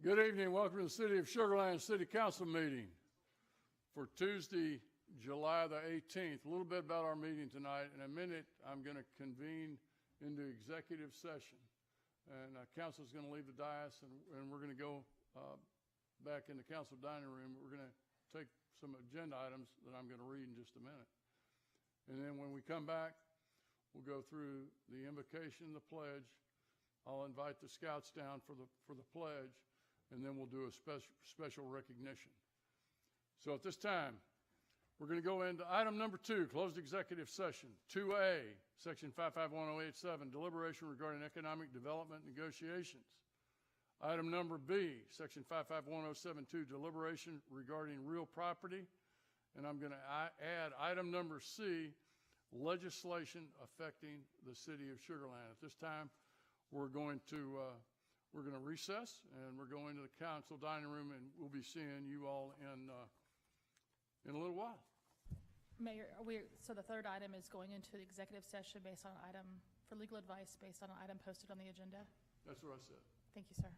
Good evening. Welcome to the City of Sugar Land City Council meeting for Tuesday, July the 18th. A little bit about our meeting tonight. In a minute, I'm going to convene into executive session. And council is going to leave the dais, and we're going to go back in the council dining room. We're going to take some agenda items that I'm going to read in just a minute. And then when we come back, we'll go through the invocation, the pledge. I'll invite the scouts down for the pledge, and then we'll do a special recognition. So at this time, we're going to go into item number 2, closed executive session. 2A, section 551087, deliberation regarding economic development negotiations. Item number B, section 551072, deliberation regarding real property. And I'm going to add item number C, legislation affecting the city of Sugar Land. At this time, we're going to recess, and we're going to the council dining room, and we'll be seeing you all in a little while. Mayor, so the third item is going into the executive session based on item for legal advice based on an item posted on the agenda. That's what I said. Thank you, sir.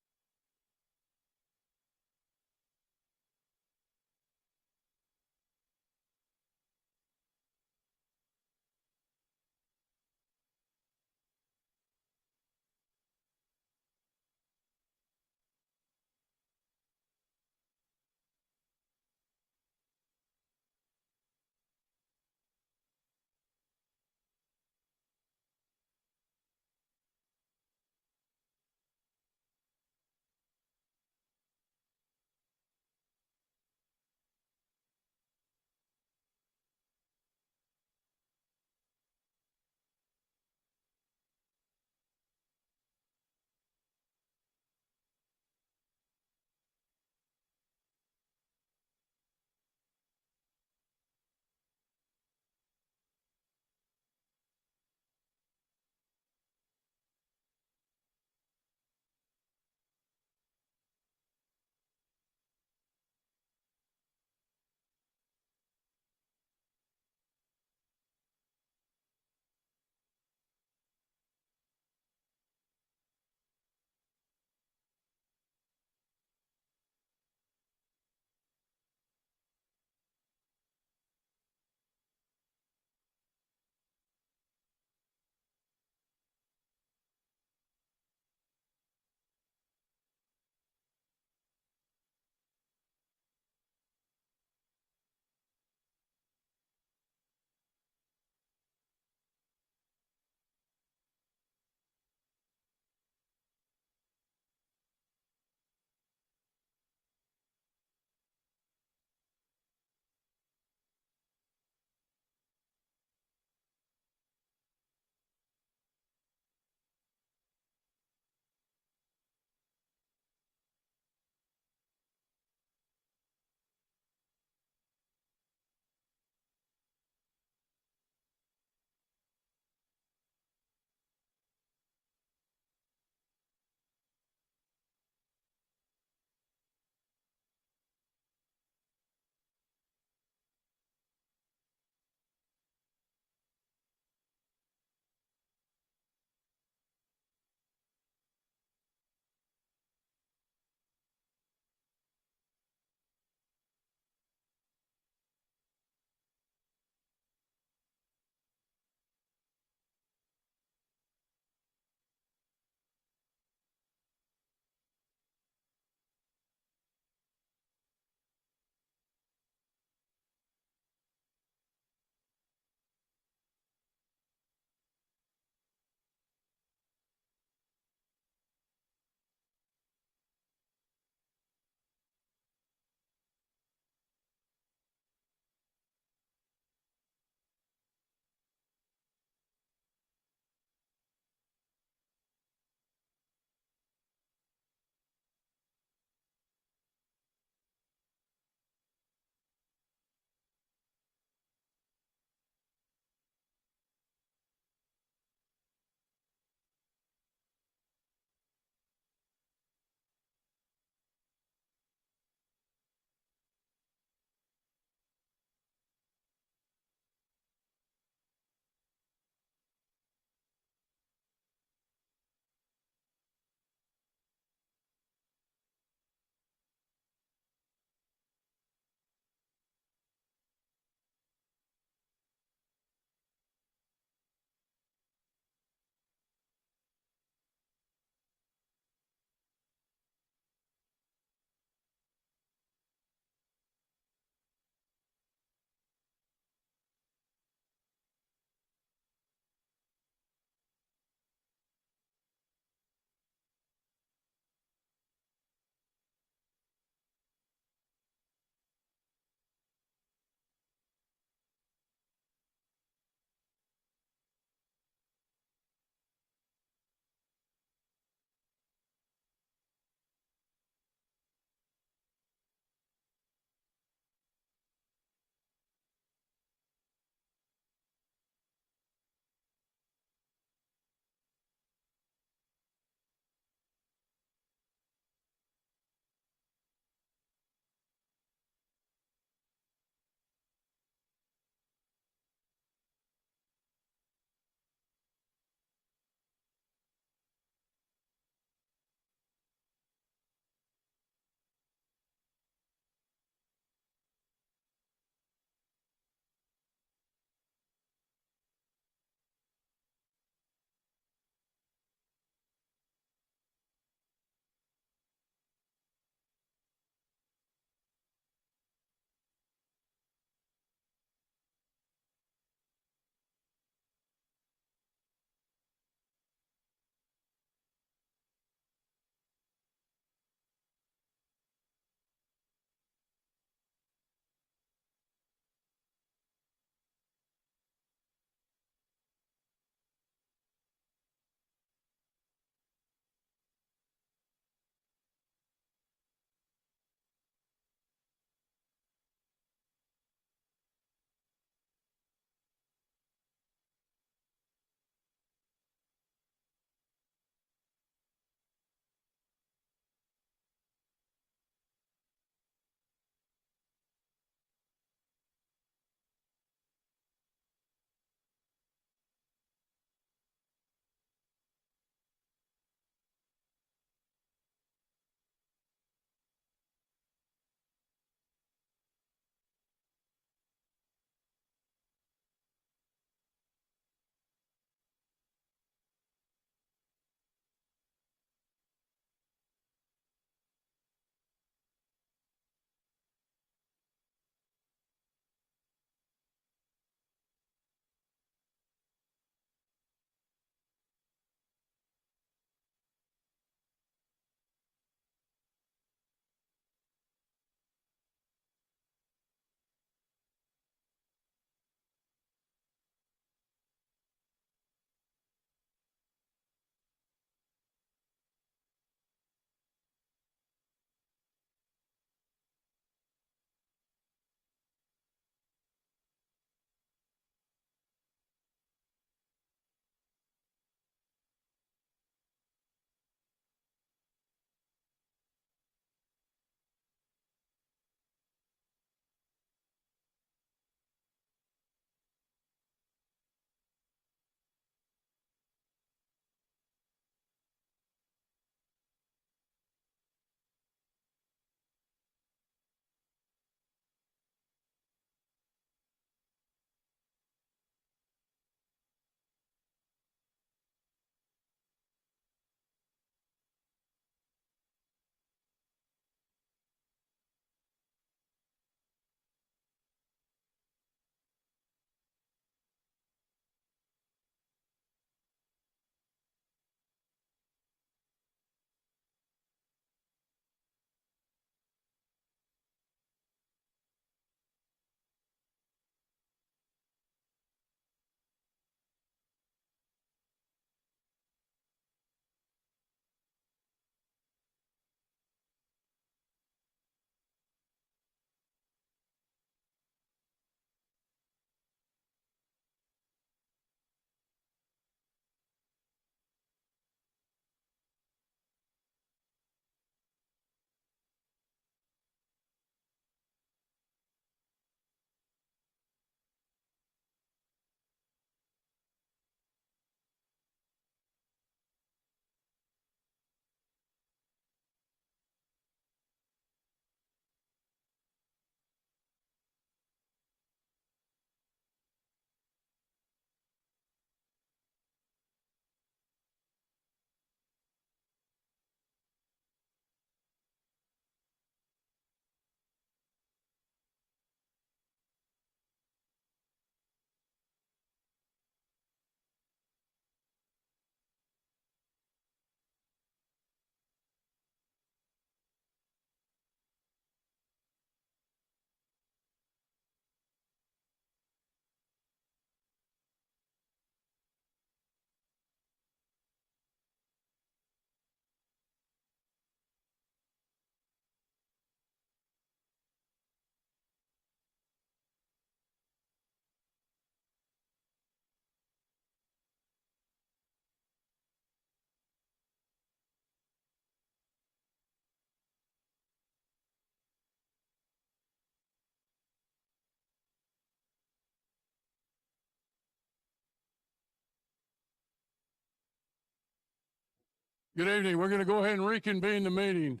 Good evening. We're going to go ahead and reconvene the meeting.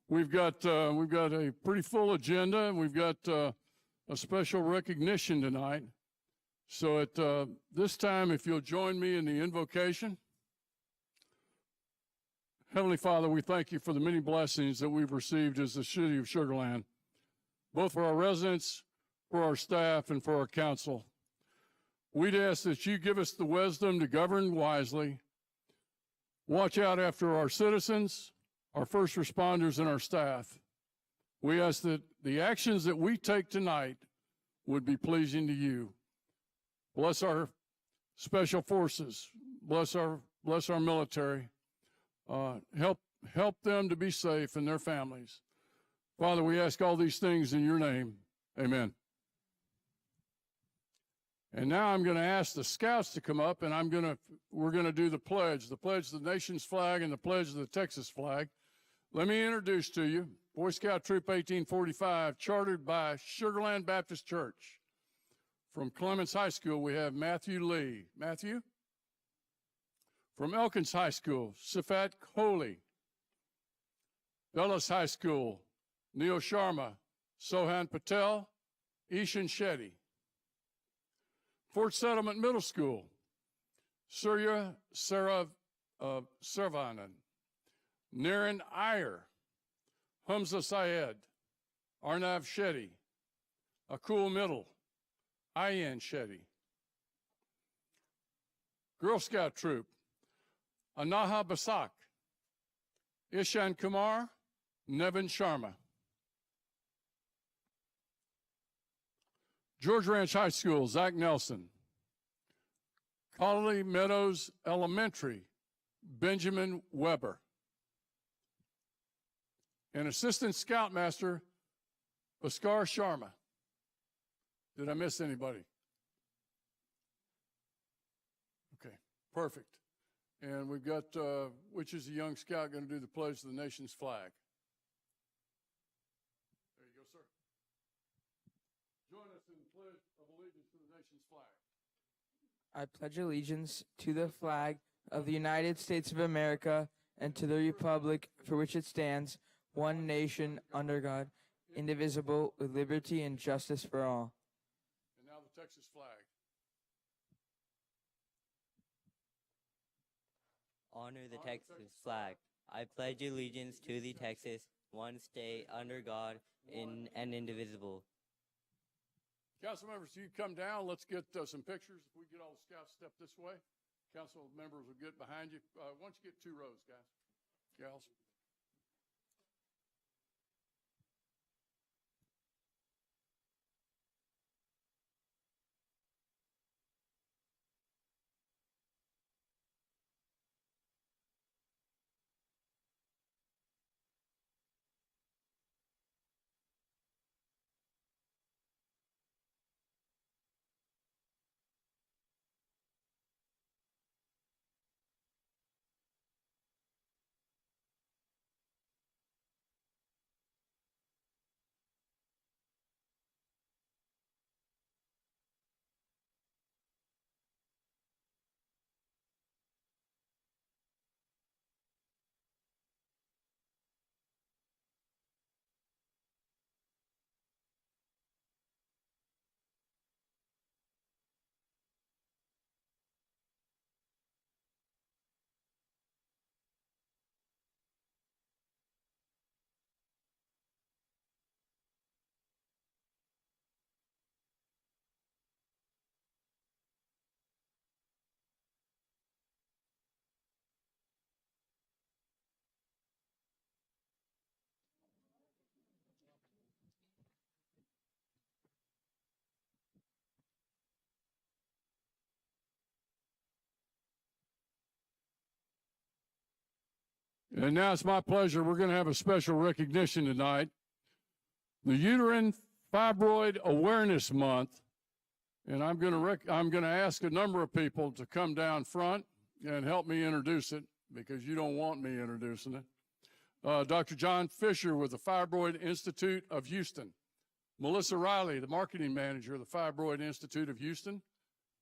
We've got a pretty full agenda, and we've got a special recognition tonight. So at this time, if you'll join me in the invocation. Heavenly Father, we thank you for the many blessings that we've received as the city of Sugar Land, both for our residents, for our staff, and for our council. We'd ask that you give us the wisdom to govern wisely, watch out after our citizens, our first responders, and our staff. We ask that the actions that we take tonight would be pleasing to you. Bless our special forces. Bless our military. Help them to be safe and their families. Father, we ask all these things in your name. Amen. And now I'm going to ask the scouts to come up, and we're going to do the pledge of the nation's flag and the pledge of the Texas flag. Let me introduce to you Boy Scout Troop 1845, chartered by Sugar Land Baptist Church. From Clements High School, we have Matthew Lee. Matthew? From Elkins High School, Sifat Kohli. Dulles High School, Neil Sharma, Sohan Patel, Ishan Shetty. Fort Settlement Middle School, Surya Saravanan, Naren Iyer, Hamza Syed, Arnav Shetty, Akul Middle, Ayan Shetty. Girl Scout Troop, Anaha Basak, Ishan Kumar, Nevin Sharma. George Ranch High School, Zach Nelson. Colony Meadows Elementary, Benjamin Weber. And Assistant Scoutmaster, Bhaskar Sharma. Did I miss anybody? Okay, perfect. And we've got, which is a young scout going to do the pledge to the nation's flag? There you go, sir. Join us in the pledge of allegiance to the nation's flag. I pledge allegiance to the flag of the United States of America and to the republic for which it stands, one nation, under God, indivisible, with liberty and justice for all. And now the Texas flag. Honor the Texas flag. I pledge allegiance to the Texas, one state, under God, and indivisible. Council members, you come down. Let's get some pictures. If we get all the scouts step this way, council members will get behind you. Why don't you get 2 rows, guys, gals? And now it's my pleasure. We're going to have a special recognition tonight. The Uterine Fibroid Awareness Month. And I'm going to ask a number of people to come down front and help me introduce it, because you don't want me introducing it. Dr. John Fisher with the Fibroid Institute of Houston. Melissa Riley, the marketing manager of the Fibroid Institute of Houston.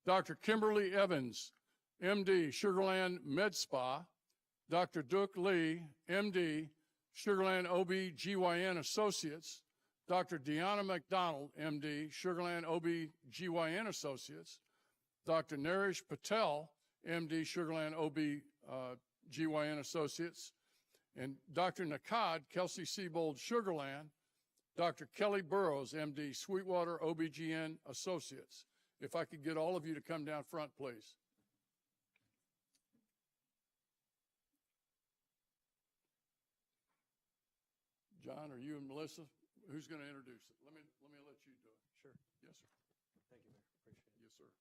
Dr. Kimberly Evans, MD, Sugar Land Med Spa. Dr. Duke Lee, MD, Sugarland OB-GYN Associates, Dr. Deanna McDonald, MD, Sugarland OB-GYN Associates, Dr. Naresh Patel, MD, Sugarland OB-GYN Associates, and Dr. Nakad, Kelsey Siebold, Sugarland, Dr. Kelly Burrows, MD, Sweetwater OB-GYN Associates. If I could get all of you to come down front, please. John, are you and Melissa? Who's going to introduce it? Let me let you do it. Sure. Yes, sir. Thank you, Mayor. Appreciate it. Yes, sir.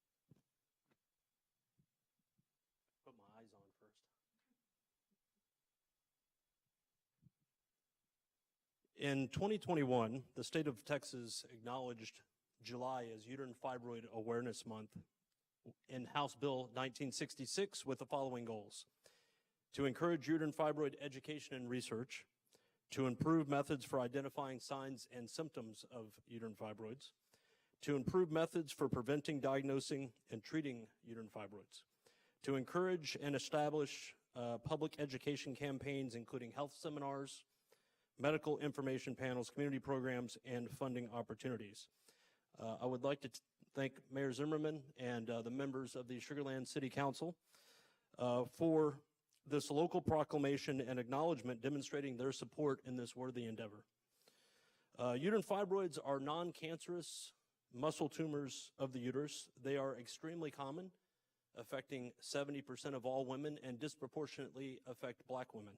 Put my eyes on first. In 2021, the state of Texas acknowledged July as Uterine Fibroid Awareness Month in House Bill 1966 with the following goals: to encourage uterine fibroid education and research, to improve methods for identifying signs and symptoms of uterine fibroids, to improve methods for preventing, diagnosing, and treating uterine fibroids, to encourage and establish public education campaigns, including health seminars, medical information panels, community programs, and funding opportunities. I would like to thank Mayor Zimmerman and the members of the Sugarland City Council for this local proclamation and acknowledgement demonstrating their support in this worthy endeavor. Uterine fibroids are non-cancerous muscle tumors of the uterus. They are extremely common, affecting 70% of all women, and disproportionately affect Black women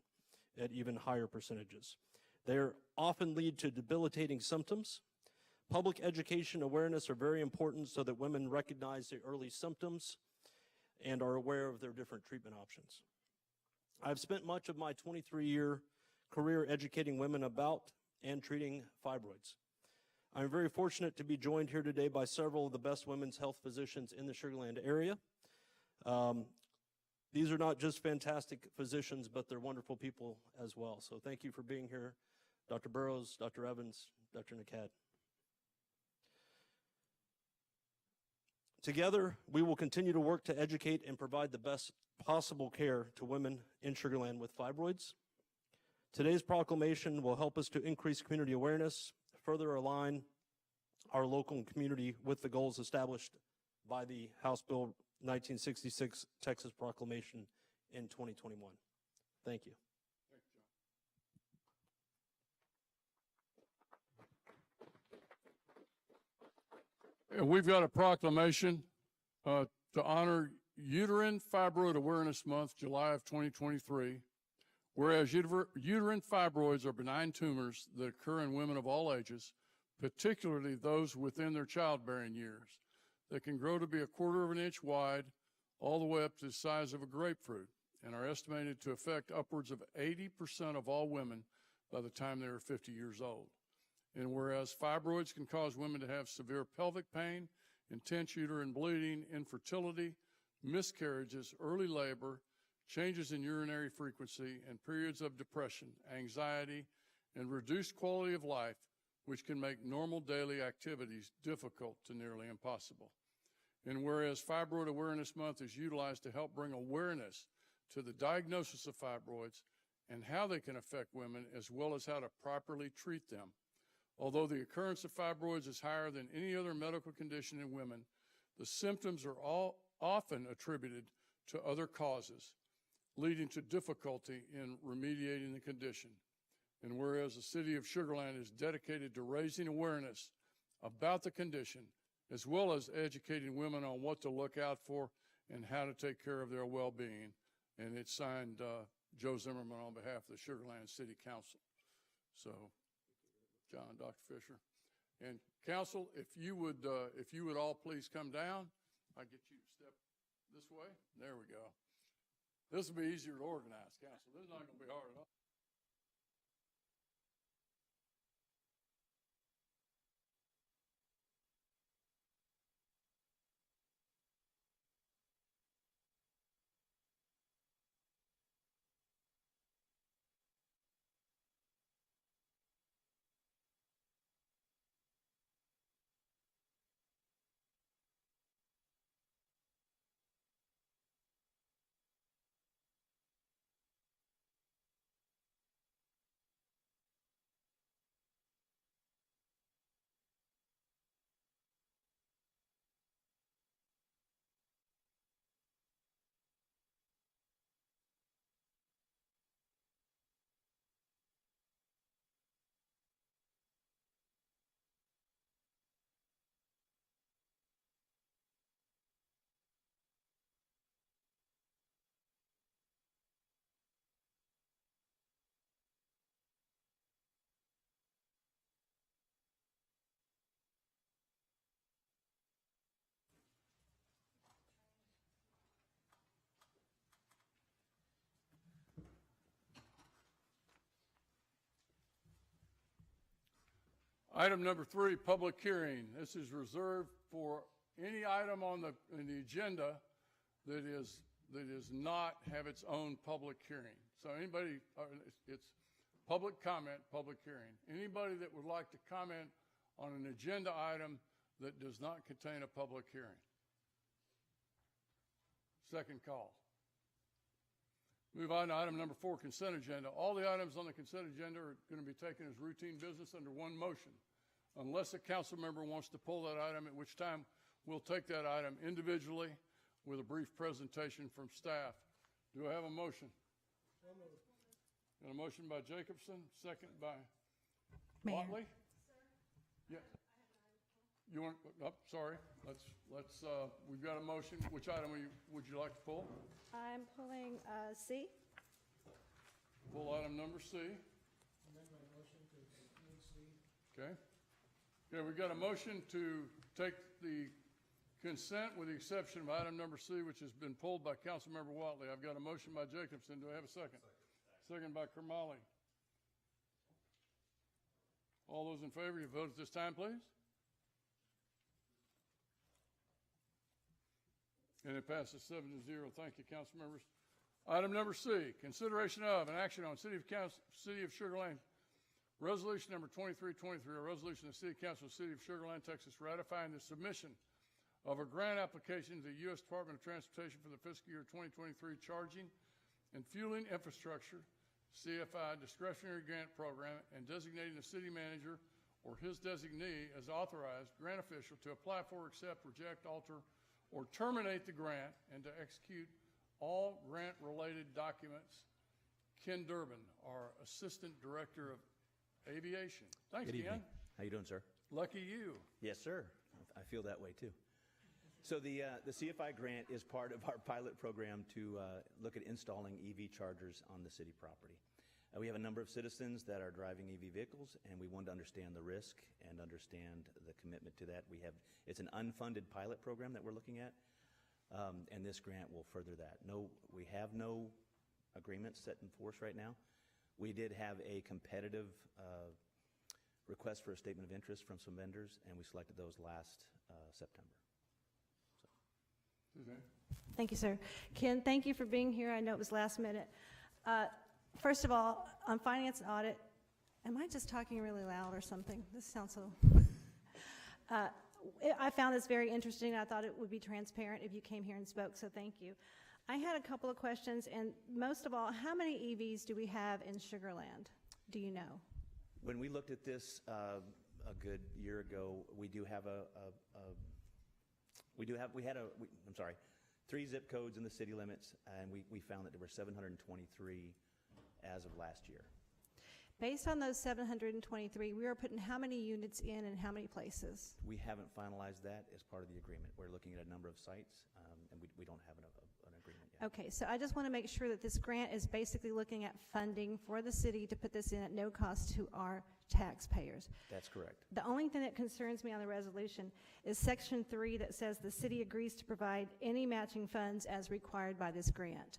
at even higher percentages. They often lead to debilitating symptoms. Public education awareness are very important so that women recognize the early symptoms and are aware of their different treatment options. I've spent much of my 23-year career educating women about and treating fibroids. I'm very fortunate to be joined here today by several of the best women's health physicians in the Sugarland area. These are not just fantastic physicians, but they're wonderful people as well. So thank you for being here, Dr. Burrows, Dr. Evans, Dr. Nakad. Together, we will continue to work to educate and provide the best possible care to women in Sugarland with fibroids. Today's proclamation will help us to increase community awareness, further align our local community with the goals established by the House Bill 1966 Texas Proclamation in 2021. Thank you. And we've got a proclamation to honor Uterine Fibroid Awareness Month, July of 2023. Whereas uterine fibroids are benign tumors that occur in women of all ages, particularly those within their childbearing years. They can grow to be 1/4 of an inch wide, all the way up to the size of a grapefruit, and are estimated to affect upwards of 80% of all women by the time they are 50 years old. And whereas fibroids can cause women to have severe pelvic pain, intense uterine bleeding, infertility, miscarriages, early labor, changes in urinary frequency, and periods of depression, anxiety, and reduced quality of life, which can make normal daily activities difficult to nearly impossible. And whereas Fibroid Awareness Month is utilized to help bring awareness to the diagnosis of fibroids and how they can affect women, as well as how to properly treat them. Although the occurrence of fibroids is higher than any other medical condition in women, the symptoms are all often attributed to other causes, leading to difficulty in remediating the condition. And whereas the city of Sugarland is dedicated to raising awareness about the condition, as well as educating women on what to look out for and how to take care of their well-being. And it's signed Joe Zimmerman on behalf of the Sugarland City Council. So, John, Dr. Fisher. And council, if you would all please come down. I'll get you to step this way. There we go. This will be easier to organize, council. This is not going to be hard at all. Item number 3, public hearing. This is reserved for any item on the agenda that is not have its own public hearing. So anybody, it's public comment, public hearing. Anybody that would like to comment on an agenda item that does not contain a public hearing? Second call. Move on to item number 4, consent agenda. All the items on the consent agenda are going to be taken as routine business under one motion, unless a council member wants to pull that item, at which time we'll take that item individually with a brief presentation from staff. Do I have a motion? Got a motion by Jacobson, second by Mayor. Watley? Yeah. You want, oh, sorry, let's, we've got a motion. Which item would you like to pull? I'm pulling C. Pull item number C. Okay. Okay, we've got a motion to take the consent with the exception of item number C, which has been pulled by Councilmember Watley. I've got a motion by Jacobson. Do I have a second? Second by Kermally. All those in favor, you vote at this time, please. And it passes 7-0. Thank you, council members. Item number C, consideration of and action on City of Sugar Land Resolution number 2323, a resolution of the City Council of the City of Sugar Land, Texas, ratifying the submission of a grant application to the U.S. Department of Transportation for the fiscal year 2023 charging and fueling infrastructure, CFI discretionary grant program, and designating the city manager or his designee as authorized grant official to apply for, accept, reject, alter, or terminate the grant and to execute all grant-related documents. Ken Durbin, our Assistant Director of Aviation. Thanks, Good Ken. evening. How you doing, sir? Lucky you. Yes, sir. I feel that way too. So the CFI grant is part of our pilot program to look at installing EV chargers on the city property. We have a number of citizens that are driving EV vehicles, and we want to understand the risk and understand the commitment to that. It's an unfunded pilot program that we're looking at, and this grant will further that. We have no agreements set in force right now. We did have a competitive request for a statement of interest from some vendors, and we selected those last September. Suzanne? Thank you, sir. Ken, thank you for being here. I know it was last minute. First of all, on finance and audit, am I just talking really loud or something? This sounds so... I found this very interesting. I thought it would be transparent if you came here and spoke, so thank you. I had a couple of questions, and most of all, how many EVs do we have in Sugar Land? Do you know? When we looked at this a good year ago, we had 3 zip codes in the city limits, and we found that there were 723 as of last year. Based on those 723, we are putting how many units in and how many places? We haven't finalized that as part of the agreement. We're looking at a number of sites, and we don't have an agreement yet. Okay, so I just want to make sure that this grant is basically looking at funding for the city to put this in at no cost to our taxpayers. That's correct. The only thing that concerns me on the resolution is Section 3 that says the city agrees to provide any matching funds as required by this grant.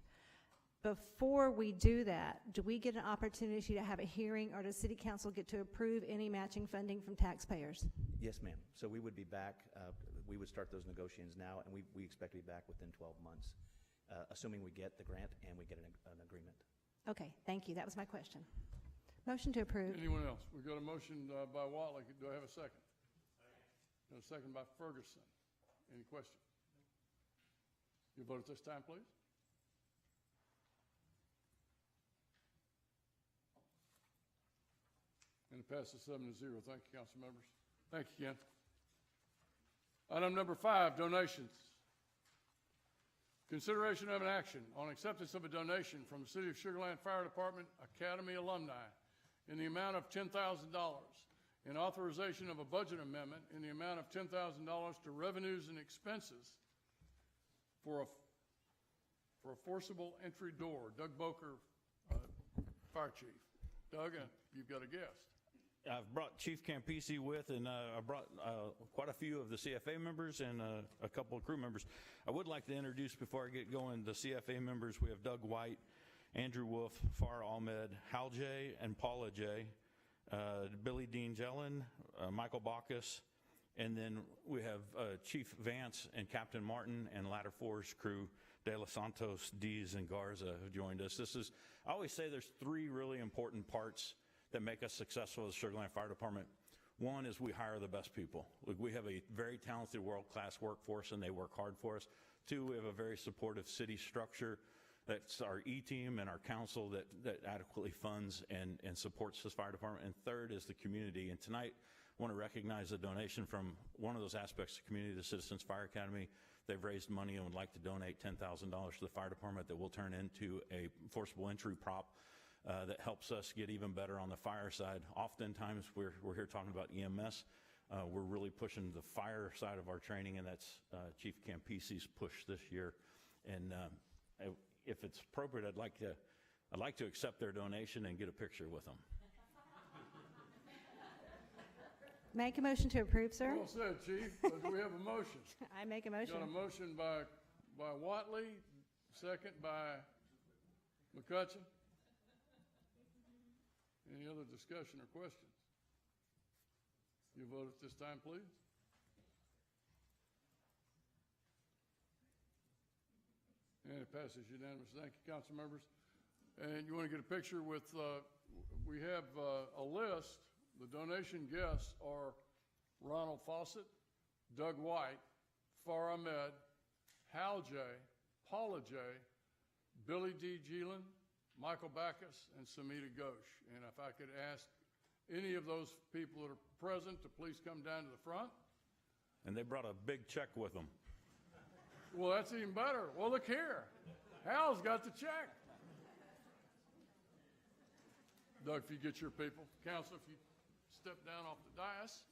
Before we do that, do we get an opportunity to have a hearing, or does City Council get to approve any matching funding from taxpayers? Yes, ma'am. So we would be back. We would start those negotiations now, and we expect to be back within 12 months, assuming we get the grant and we get an agreement. Okay, thank you. That was my question. Motion to approve. Anyone else? We've got a motion by Watley. Do I have a second? And a second by Ferguson. Any questions? You vote at this time, please. And it passes 7-0. Thank you, council members. Thank you, Ken. Item number 5, donations. Consideration of an action on acceptance of a donation from the City of Sugar Land Fire Department Academy alumni in the amount of $10,000 and authorization of a budget amendment in the amount of $10,000 to revenues and expenses for a forcible entry door. Doug Boker, Fire Chief. Doug, you've got a guest. I've brought Chief Campisi with, and I brought quite a few of the CFA members and a couple of crew members. I would like to introduce, before I get going, the CFA members. We have Doug White, Andrew Wolf, Farah Ahmed, Hal J, and Paula J, Billy Dean Jellin, Michael Bacchus, and then we have Chief Vance and Captain Martin and Ladder 4's crew, De Los Santos, Dees, and Garza, who joined us. I always say there's three really important parts that make us successful as the Sugar Land Fire Department. One is we hire the best people. We have a very talented world-class workforce, and they work hard for us. Two, we have a very supportive city structure. That's our E-team and our council that adequately funds and supports this fire department. And third is the community. And tonight, I want to recognize a donation from one of those aspects of the community, the Citizens Fire Academy. They've raised money and would like to donate $10,000 to the fire department that will turn into a forcible entry prop that helps us get even better on the fire side. Oftentimes, we're here talking about EMS. We're really pushing the fire side of our training, and that's Chief Campisi's push this year. And if it's appropriate, I'd like to accept their donation and get a picture with them. Make a motion to approve, sir. Well said, Chief. But we have a motion. I make a motion. Got a motion by Watley, second by McCutcheon. Any other discussion or questions? You vote at this time, please. And it passes unanimously. Thank you, council members. And you want to get a picture with, we have a list. The donation guests are Ronald Fawcett, Doug White, Farah Ahmed, Hal J., Paula J., Billy D. Geelan, Michael Bacchus, and Samita Ghosh. And if I could ask any of those people that are present to please come down to the front. And they brought a big check with them. Well, that's even better. Well, look here. Hal's got the check. Doug, if you get your people. Council, if you step down off the dais.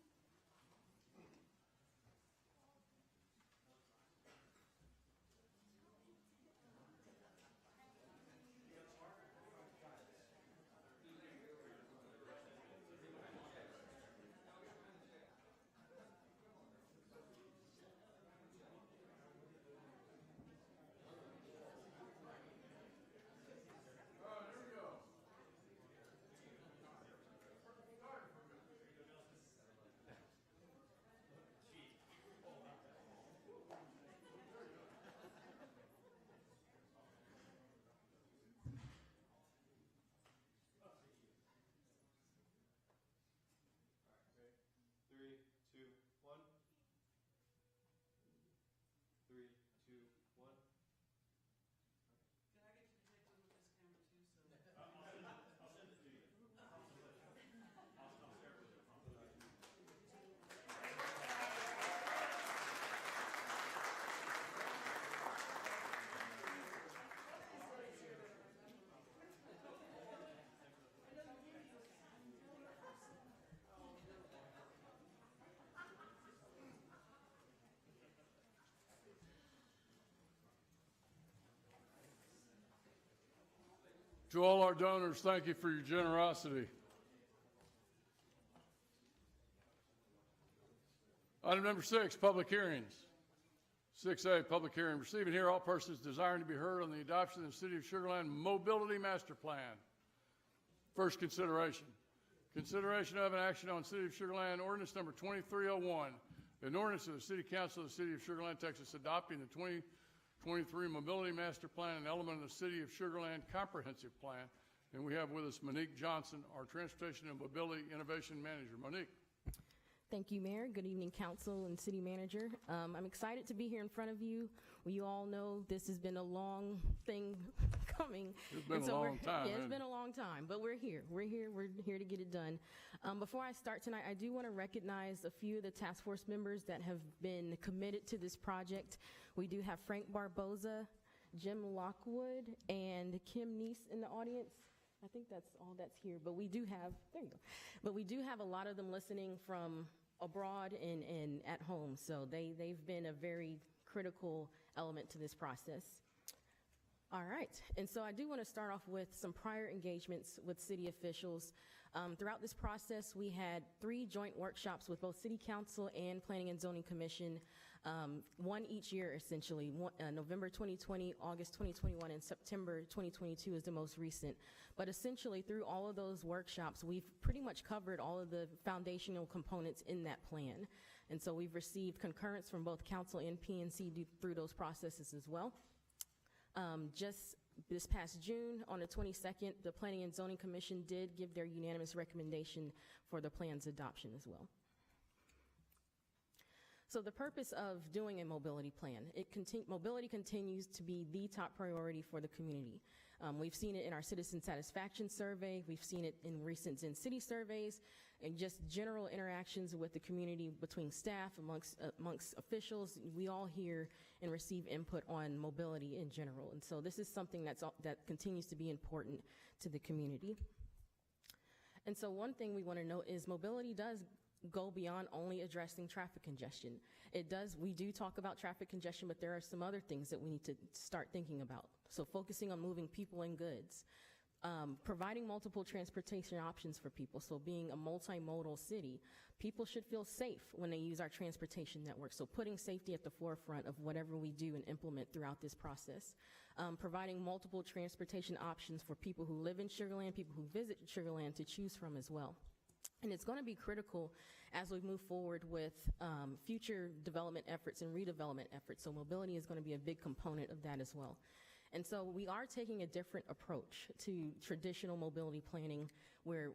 To all our donors, thank you for your generosity. Item number 6, public hearings. 6A, public hearing. Receive and hear all persons desiring to be heard on the adoption of the City of Sugar Land Mobility Master Plan. First consideration. Consideration of an action on City of Sugar Land Ordinance number 2301, an ordinance of the City Council of the City of Sugar Land, Texas, adopting the 2023 Mobility Master Plan, an element of the City of Sugar Land Comprehensive Plan. And we have with us Monique Johnson, our Transportation and Mobility Innovation Manager. Monique. Thank you, Mayor. Good evening, Council and City Manager. I'm excited to be here in front of you. Well, you all know this has been a long thing coming. It's been a long time. Yeah, it's been a long time, but we're here. We're here to get it done. Before I start tonight, I do want to recognize a few of the task force members that have been committed to this project. We do have Frank Barboza, Jim Lockwood, and Kim Neese in the audience. I think that's all that's here, but we do have, there you go. But we do have a lot of them listening from abroad and at home, so they've been a very critical element to this process. All right, and so I do want to start off with some prior engagements with city officials. Throughout this process, we had 3 joint workshops with both City Council and Planning and Zoning Commission. one each year, essentially. November 2020, August 2021, and September 2022 is the most recent. But essentially, through all of those workshops, we've pretty much covered all of the foundational components in that plan. And so we've received concurrence from both council and PNC through those processes as well. Just this past June, on the 22nd, the Planning and Zoning Commission did give their unanimous recommendation for the plan's adoption as well. So the purpose of doing a mobility plan, mobility continues to be the top priority for the community. We've seen it in our citizen satisfaction survey, we've seen it in recent Zen City surveys, and just general interactions with the community between staff, amongst officials. We all hear and receive input on mobility in general. And so this is something that continues to be important to the community. And so one thing we want to note is mobility does go beyond only addressing traffic congestion. We do talk about traffic congestion, but there are some other things that we need to start thinking about. So focusing on moving people and goods, providing multiple transportation options for people. So being a multimodal city, people should feel safe when they use our transportation network. So putting safety at the forefront of whatever we do and implement throughout this process. Providing multiple transportation options for people who live in Sugar Land, people who visit Sugar Land to choose from as well. And it's going to be critical as we move forward with future development efforts and redevelopment efforts. So mobility is going to be a big component of that as well. And so we are taking a different approach to traditional mobility planning, where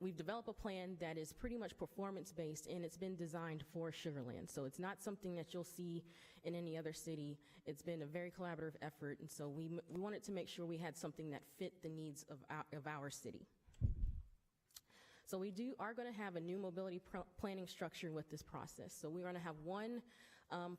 we've developed a plan that is pretty much performance-based, and it's been designed for Sugar Land. So it's not something that you'll see in any other city. It's been a very collaborative effort, and so we wanted to make sure we had something that fit the needs of our city. So we are going to have a new mobility planning structure with this process. So we're going to have one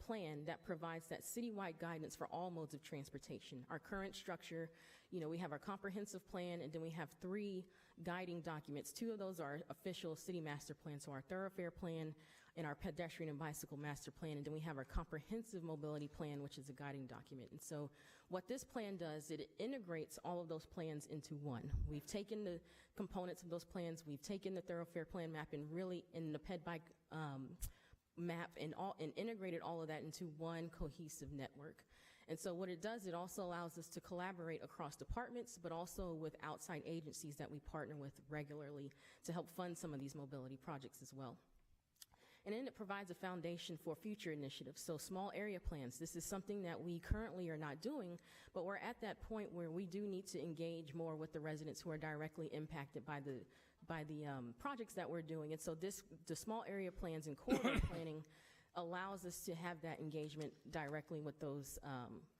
plan that provides that citywide guidance for all modes of transportation. Our current structure, we have our comprehensive plan, and then we have 3 guiding documents. 2 of those are official city master plans, so our thoroughfare plan and our pedestrian and bicycle master plan, and then we have our comprehensive mobility plan, which is a guiding document. And so what this plan does, it integrates all of those plans into one. We've taken the components of those plans, we've taken the thoroughfare plan map and really in the ped bike map and integrated all of that into one cohesive network. And so what it does, it also allows us to collaborate across departments, but also with outside agencies that we partner with regularly to help fund some of these mobility projects as well. And then it provides a foundation for future initiatives. So small area plans, this is something that we currently are not doing, but we're at that point where we do need to engage more with the residents who are directly impacted by the projects that we're doing. And so the small area plans and corridor planning allows us to have that engagement directly with those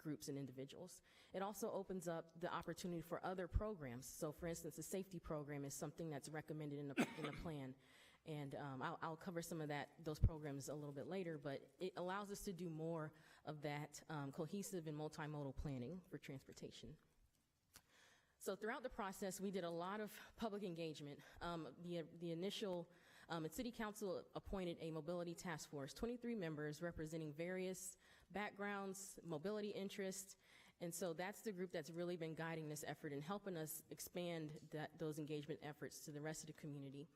groups and individuals. It also opens up the opportunity for other programs. So for instance, the safety program is something that's recommended in the plan. And I'll cover some of those programs a little bit later, but it allows us to do more of that cohesive and multimodal planning for transportation. So throughout the process, we did a lot of public engagement. The initial City Council appointed a mobility task force, 23 members representing various backgrounds, mobility interests, and so that's the group that's really been guiding this effort and helping us expand those engagement efforts to the rest of the community.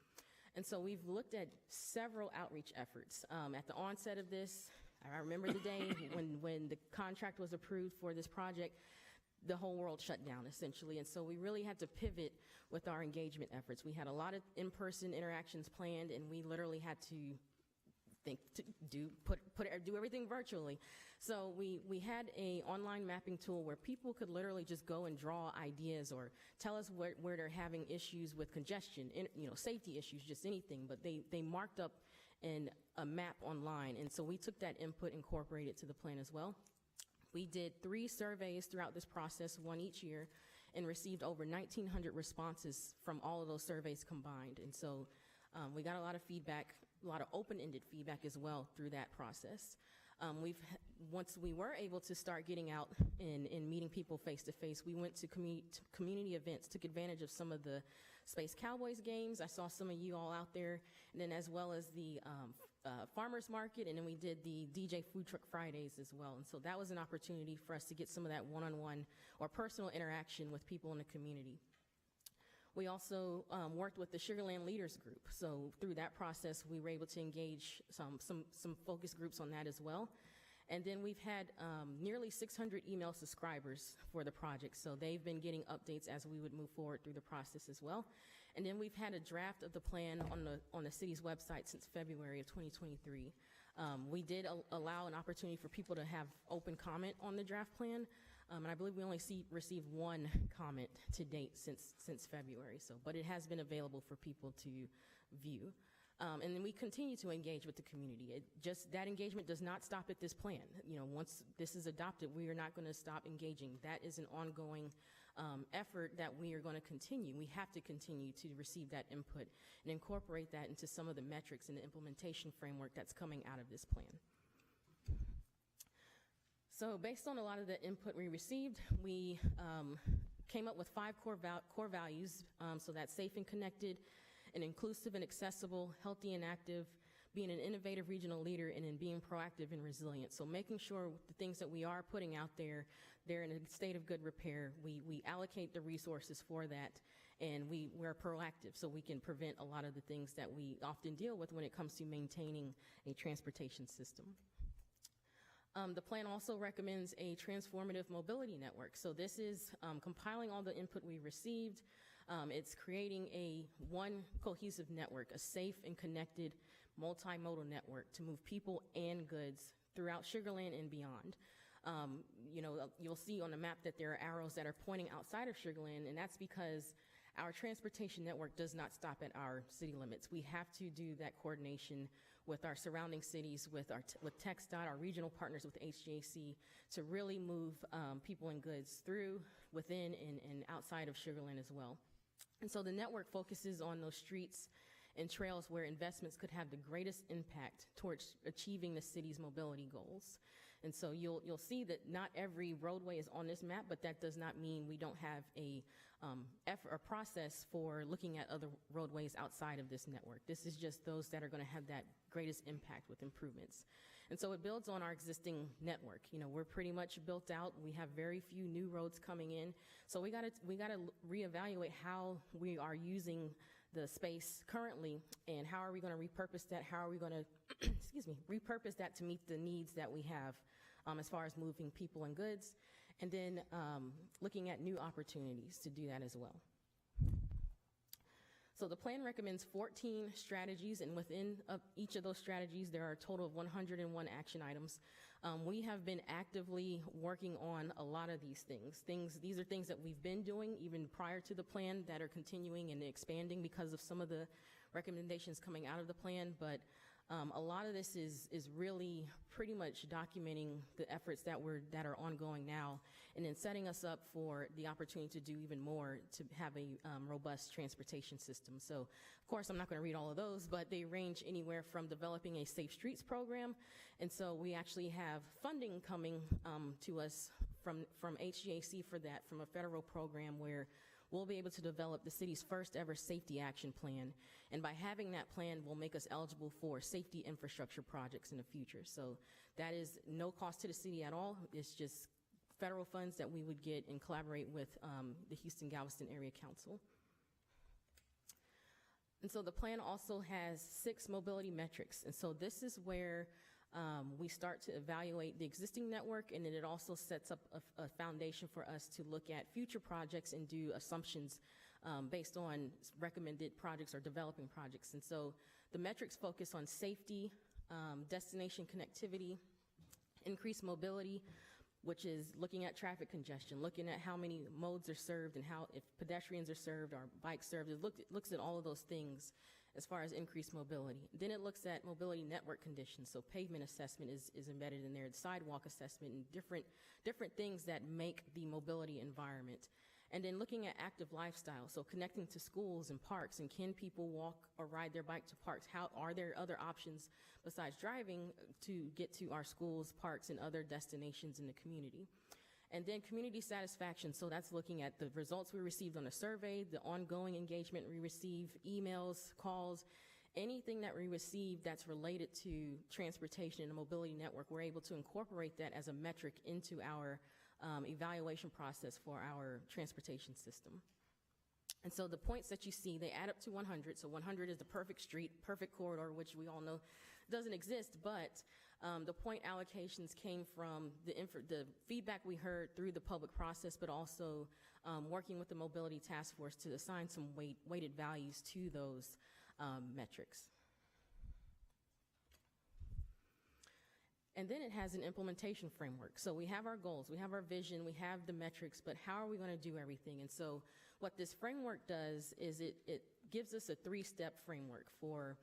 And so we've looked at several outreach efforts. At the onset of this, I remember the day when the contract was approved for this project, the whole world shut down essentially. And so we really had to pivot with our engagement efforts. We had a lot of in-person interactions planned, and we literally had to do everything virtually. So we had a online mapping tool where people could literally just go and draw ideas or tell us where they're having issues with congestion, safety issues, just anything. But they marked up in a map online, and so we took that input, incorporated it to the plan as well. We did 3 surveys throughout this process, 1 each year, and received over 1,900 responses from all of those surveys combined. And so we got a lot of feedback, a lot of open-ended feedback as well through that process. Once we were able to start getting out and meeting people face-to-face, we went to community events, took advantage of some of the Space Cowboys games. I saw some of you all out there, and then as well as the farmers market, and then we did the DJ Food Truck Fridays as well. And so that was an opportunity for us to get some of that one-on-one or personal interaction with people in the community. We also worked with the Sugarland Leaders Group. So through that process, we were able to engage some focus groups on that as well. And then we've had nearly 600 email subscribers for the project. So they've been getting updates as we would move forward through the process as well. And then we've had a draft of the plan on the city's website since February of 2023. We did allow an opportunity for people to have open comment on the draft plan. And I believe we only received one comment to date since February. But it has been available for people to view. And then we continue to engage with the community. That engagement does not stop at this plan. Once this is adopted, we are not going to stop engaging. That is an ongoing effort that we are going to continue. We have to continue to receive that input and incorporate that into some of the metrics and the implementation framework that's coming out of this plan. So based on a lot of the input we received, we came up with 5 core values. So that's safe and connected, and inclusive and accessible, healthy and active, being an innovative regional leader, and in being proactive and resilient. So making sure the things that we are putting out there, they're in a state of good repair. We allocate the resources for that, and we're proactive so we can prevent a lot of the things that we often deal with when it comes to maintaining a transportation system. The plan also recommends a transformative mobility network. So this is compiling all the input we received. It's creating one cohesive network, a safe and connected multimodal network to move people and goods throughout Sugarland and beyond. You'll see on the map that there are arrows that are pointing outside of Sugarland, and that's because our transportation network does not stop at our city limits. We have to do that coordination with our surrounding cities, with TxDOT, our regional partners with HGAC, to really move people and goods through, within, and outside of Sugarland as well. And so the network focuses on those streets and trails where investments could have the greatest impact towards achieving the city's mobility goals. And so you'll see that not every roadway is on this map, but that does not mean we don't have a process for looking at other roadways outside of this network. This is just those that are going to have that greatest impact with improvements. And so it builds on our existing network. We're pretty much built out. We have very few new roads coming in. So we got to reevaluate how we are using the space currently, and how are we going to repurpose that? How are we going to, repurpose that to meet the needs that we have as far as moving people and goods, and then looking at new opportunities to do that as well. So the plan recommends 14 strategies, and within each of those strategies, there are a total of 101 action items. We have been actively working on a lot of these things. These are things that we've been doing even prior to the plan that are continuing and expanding because of some of the recommendations coming out of the plan, but a lot of this is really pretty much documenting the efforts that are ongoing now, and then setting us up for the opportunity to do even more to have a robust transportation system. So, of course, I'm not going to read all of those, but they range anywhere from developing a safe streets program, and so we actually have funding coming to us from HGAC for that, from a federal program where we'll be able to develop the city's first ever safety action plan. And by having that plan will make us eligible for safety infrastructure projects in the future. So that is no cost to the city at all. It's just federal funds that we would get and collaborate with the Houston-Galveston Area Council. And so the plan also has 6 mobility metrics. And so this is where we start to evaluate the existing network, and then it also sets up a foundation for us to look at future projects and do assumptions based on recommended projects or developing projects. And so the metrics focus on safety, destination connectivity, increased mobility, which is looking at traffic congestion, looking at how many modes are served and how, if pedestrians are served or bikes served. It looks at all of those things as far as increased mobility. Then it looks at mobility network conditions, so pavement assessment is embedded in there, the sidewalk assessment, and different things that make the mobility environment. And then looking at active lifestyle, so connecting to schools and parks, and can people walk or ride their bike to parks? How are there other options besides driving to get to our schools, parks, and other destinations in the community? And then community satisfaction, so that's looking at the results we received on the survey, the ongoing engagement we receive, emails, calls, anything that we receive that's related to transportation and the mobility network. We're able to incorporate that as a metric into our evaluation process for our transportation system. And so the points that you see, they add up to 100. So 100 is the perfect street, perfect corridor, which we all know doesn't exist, but the point allocations came from the feedback we heard through the public process, but also working with the Mobility Task Force to assign some weighted values to those metrics. And then it has an implementation framework. So we have our goals, we have our vision, we have the metrics, but how are we going to do everything? And so what this framework does is it gives us a 3-step framework for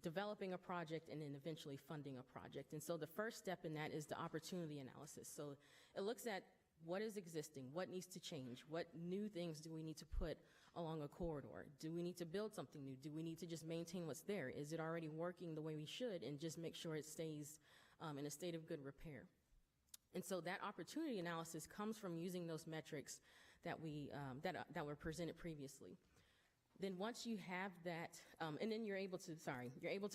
developing a project and then eventually funding a project. And so the first step in that is the opportunity analysis. So it looks at what is existing, what needs to change, what new things do we need to put along a corridor? Do we need to build something new? Do we need to just maintain what's there? Is it already working the way we should, and just make sure it stays in a state of good repair? And so that opportunity analysis comes from using those metrics that were presented previously. Then once you have that, and then you're able to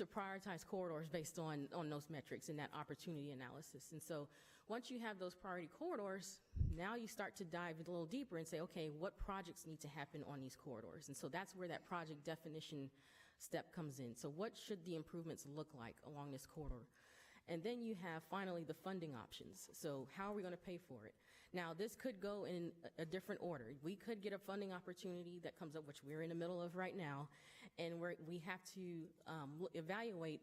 prioritize corridors based on those metrics and that opportunity analysis. And so once you have those priority corridors, now you start to dive a little deeper and say, okay, what projects need to happen on these corridors? And so that's where that project definition step comes in. So what should the improvements look like along this corridor? And then you have finally the funding options. So how are we going to pay for it? Now, this could go in a different order. We could get a funding opportunity that comes up, which we're in the middle of right now, and we have to evaluate,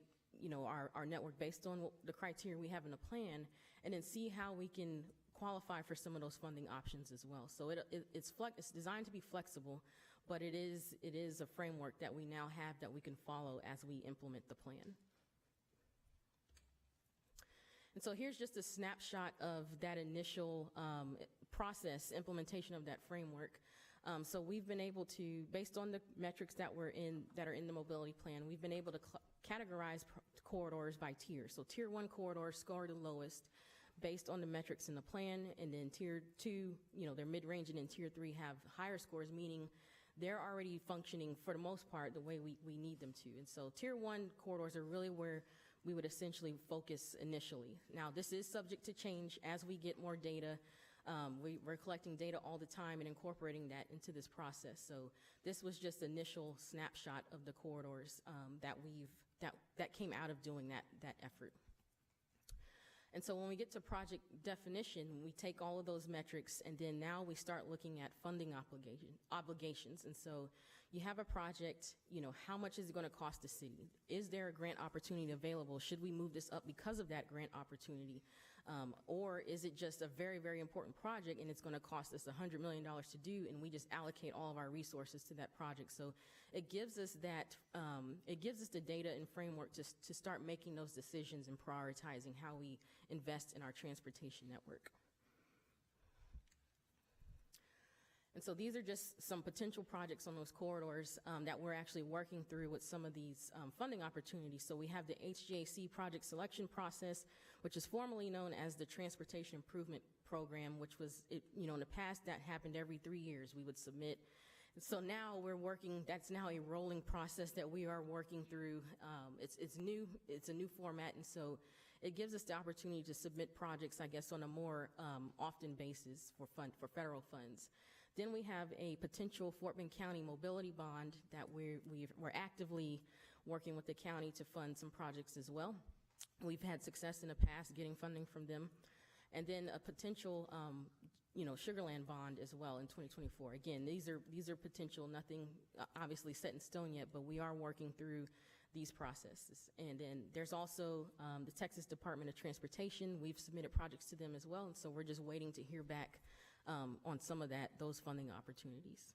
our network based on the criteria we have in the plan, and then see how we can qualify for some of those funding options as well. So it's designed to be flexible, but it is a framework that we now have that we can follow as we implement the plan. And so here's just a snapshot of that initial process, implementation of that framework. So we've been able to, based on the metrics that are in the mobility plan, we've been able to categorize corridors by tier. So tier 1 corridors score the lowest based on the metrics in the plan, and then tier 2, they're mid-range, and then tier 3 have higher scores, meaning they're already functioning for the most part the way we need them to. And so tier 1 corridors are really where we would essentially focus initially. Now, this is subject to change as we get more data. We're collecting data all the time and incorporating that into this process. So this was just initial snapshot of the corridors that came out of doing that effort. And so when we get to project definition, we take all of those metrics, and then now we start looking at funding obligations. And so you have a project, how much is it going to cost the city? Is there a grant opportunity available? Should we move this up because of that grant opportunity? Or is it just a very, very important project and it's going to cost us $100 million to do, and we just allocate all of our resources to that project? So it gives us the data and framework to start making those decisions and prioritizing how we invest in our transportation network. And so these are just some potential projects on those corridors that we're actually working through with some of these funding opportunities. So we have the HGAC project selection process, which is formerly known as the Transportation Improvement Program, which was, in the past that happened every 3 years. We would submit. And so now that's now a rolling process that we are working through. It's new, it's a new format, and so it gives us the opportunity to submit projects, I guess, on a more often basis for federal funds. Then we have a potential Fort Bend County mobility bond that we're actively working with the county to fund some projects as well. We've had success in the past getting funding from them. And then a potential, Sugarland bond as well in 2024. Again, these are potential, nothing obviously set in stone yet, but we are working through these processes. And then there's also the Texas Department of Transportation. We've submitted projects to them as well, and so we're just waiting to hear back on some of those funding opportunities.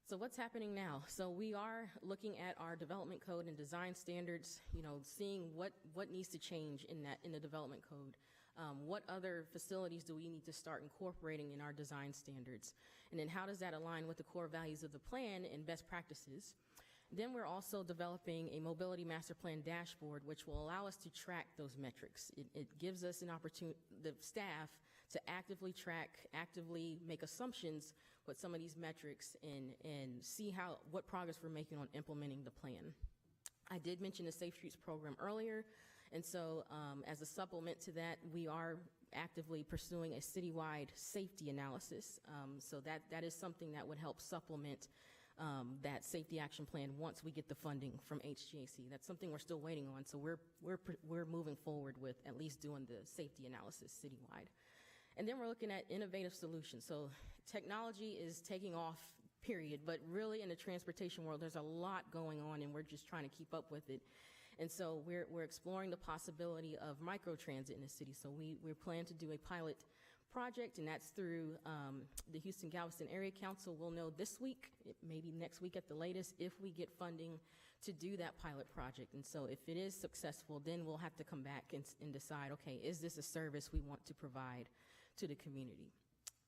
So what's happening now? So we are looking at our development code and design standards, seeing what needs to change in the development code. What other facilities do we need to start incorporating in our design standards? And then how does that align with the core values of the plan and best practices? Then we're also developing a mobility master plan dashboard, which will allow us to track those metrics. It gives us an opportunity, the staff, to actively track, actively make assumptions with some of these metrics and see what progress we're making on implementing the plan. I did mention the Safe Streets program earlier, And so as a supplement to that, we are actively pursuing a citywide safety analysis. So that is something that would help supplement that safety action plan once we get the funding from HGAC. That's something we're still waiting on. So we're moving forward with at least doing the safety analysis citywide. And then we're looking at innovative solutions. So technology is taking off, period. But really in the transportation world, there's a lot going on, and we're just trying to keep up with it. And so we're exploring the possibility of microtransit in the city. So we plan to do a pilot project, and that's through the Houston-Galveston Area Council. We'll know this week, maybe next week at the latest, if we get funding to do that pilot project. And so if it is successful, then we'll have to come back and decide, okay, is this a service we want to provide to the community?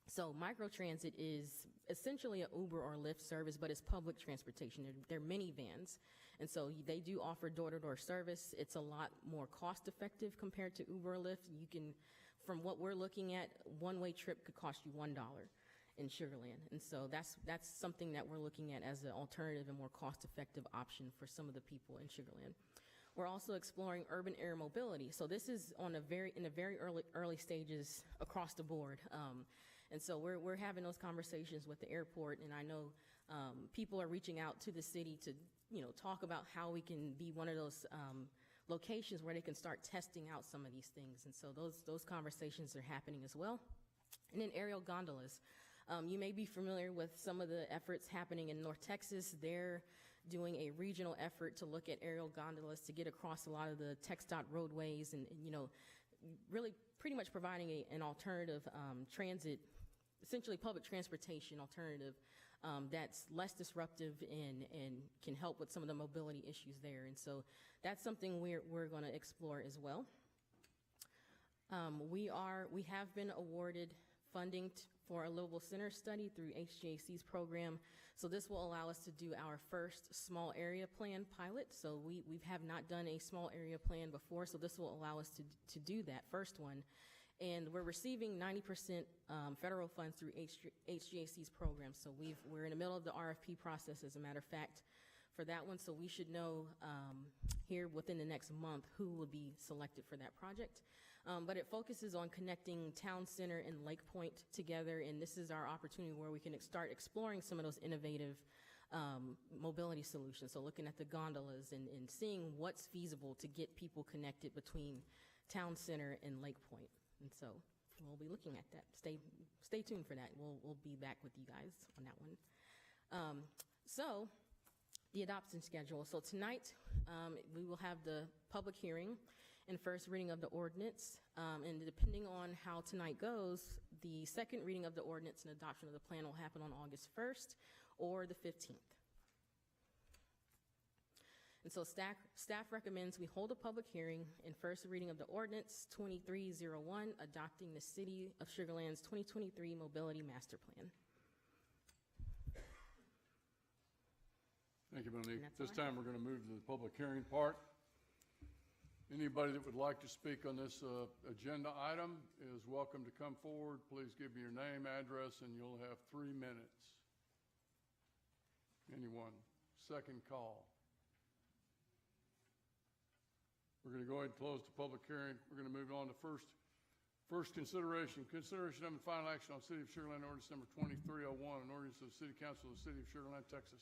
So microtransit is essentially an Uber or Lyft service, but it's public transportation. They're minivans. And so they do offer door-to-door service. It's a lot more cost-effective compared to Uber or Lyft. You can, from what we're looking at, one-way trip could cost you $1 in Sugar Land. And so that's something that we're looking at as an alternative and more cost-effective option for some of the people in Sugar Land. We're also exploring urban air mobility. So this is in the very early stages across the board. And so we're having those conversations with the airport, and I know people are reaching out to the city to, talk about how we can be one of those locations where they can start testing out some of these things. And so those conversations are happening as well. And then aerial gondolas. You may be familiar with some of the efforts happening in North Texas. They're doing a regional effort to look at aerial gondolas to get across a lot of the TxDOT roadways and really pretty much providing an alternative transit, essentially public transportation alternative that's less disruptive and can help with some of the mobility issues there. And so that's something we're going to explore as well. We have been awarded funding for a Louisville Center study through HGAC's program. So this will allow us to do our first small area plan pilot. So we have not done a small area plan before, so this will allow us to do that first one. And we're receiving 90% federal funds through HGAC's program. So we're in the middle of the RFP process, as a matter of fact, for that one. So we should know here within the next month who will be selected for that project. But it focuses on connecting Town Center and Lake Point together, and this is our opportunity where we can start exploring some of those innovative mobility solutions. So looking at the gondolas and seeing what's feasible to get people connected between Town Center and Lake Point. And so we'll be looking at that. Stay tuned for that. We'll be back with you guys on that one. So the adoption schedule. So tonight we will have the public hearing and first reading of the ordinance. And depending on how tonight goes, the second reading of the ordinance and adoption of the plan will happen on August 1st or the 15th. And so staff recommends we hold a public hearing and first reading of the ordinance 2301, adopting the City of Sugar Land's 2023 Mobility Master Plan. Thank you, Monique. This time we're going to move to the public hearing part. Anybody that would like to speak on this agenda item is welcome to come forward. Please give me your name, address, and you'll have 3 minutes. Anyone? Second call. We're going to go ahead and close the public hearing. We're going to move on to first consideration of and final action on City of Sugar Land ordinance number 2301, an ordinance of the City Council of the City of Sugar Land, Texas,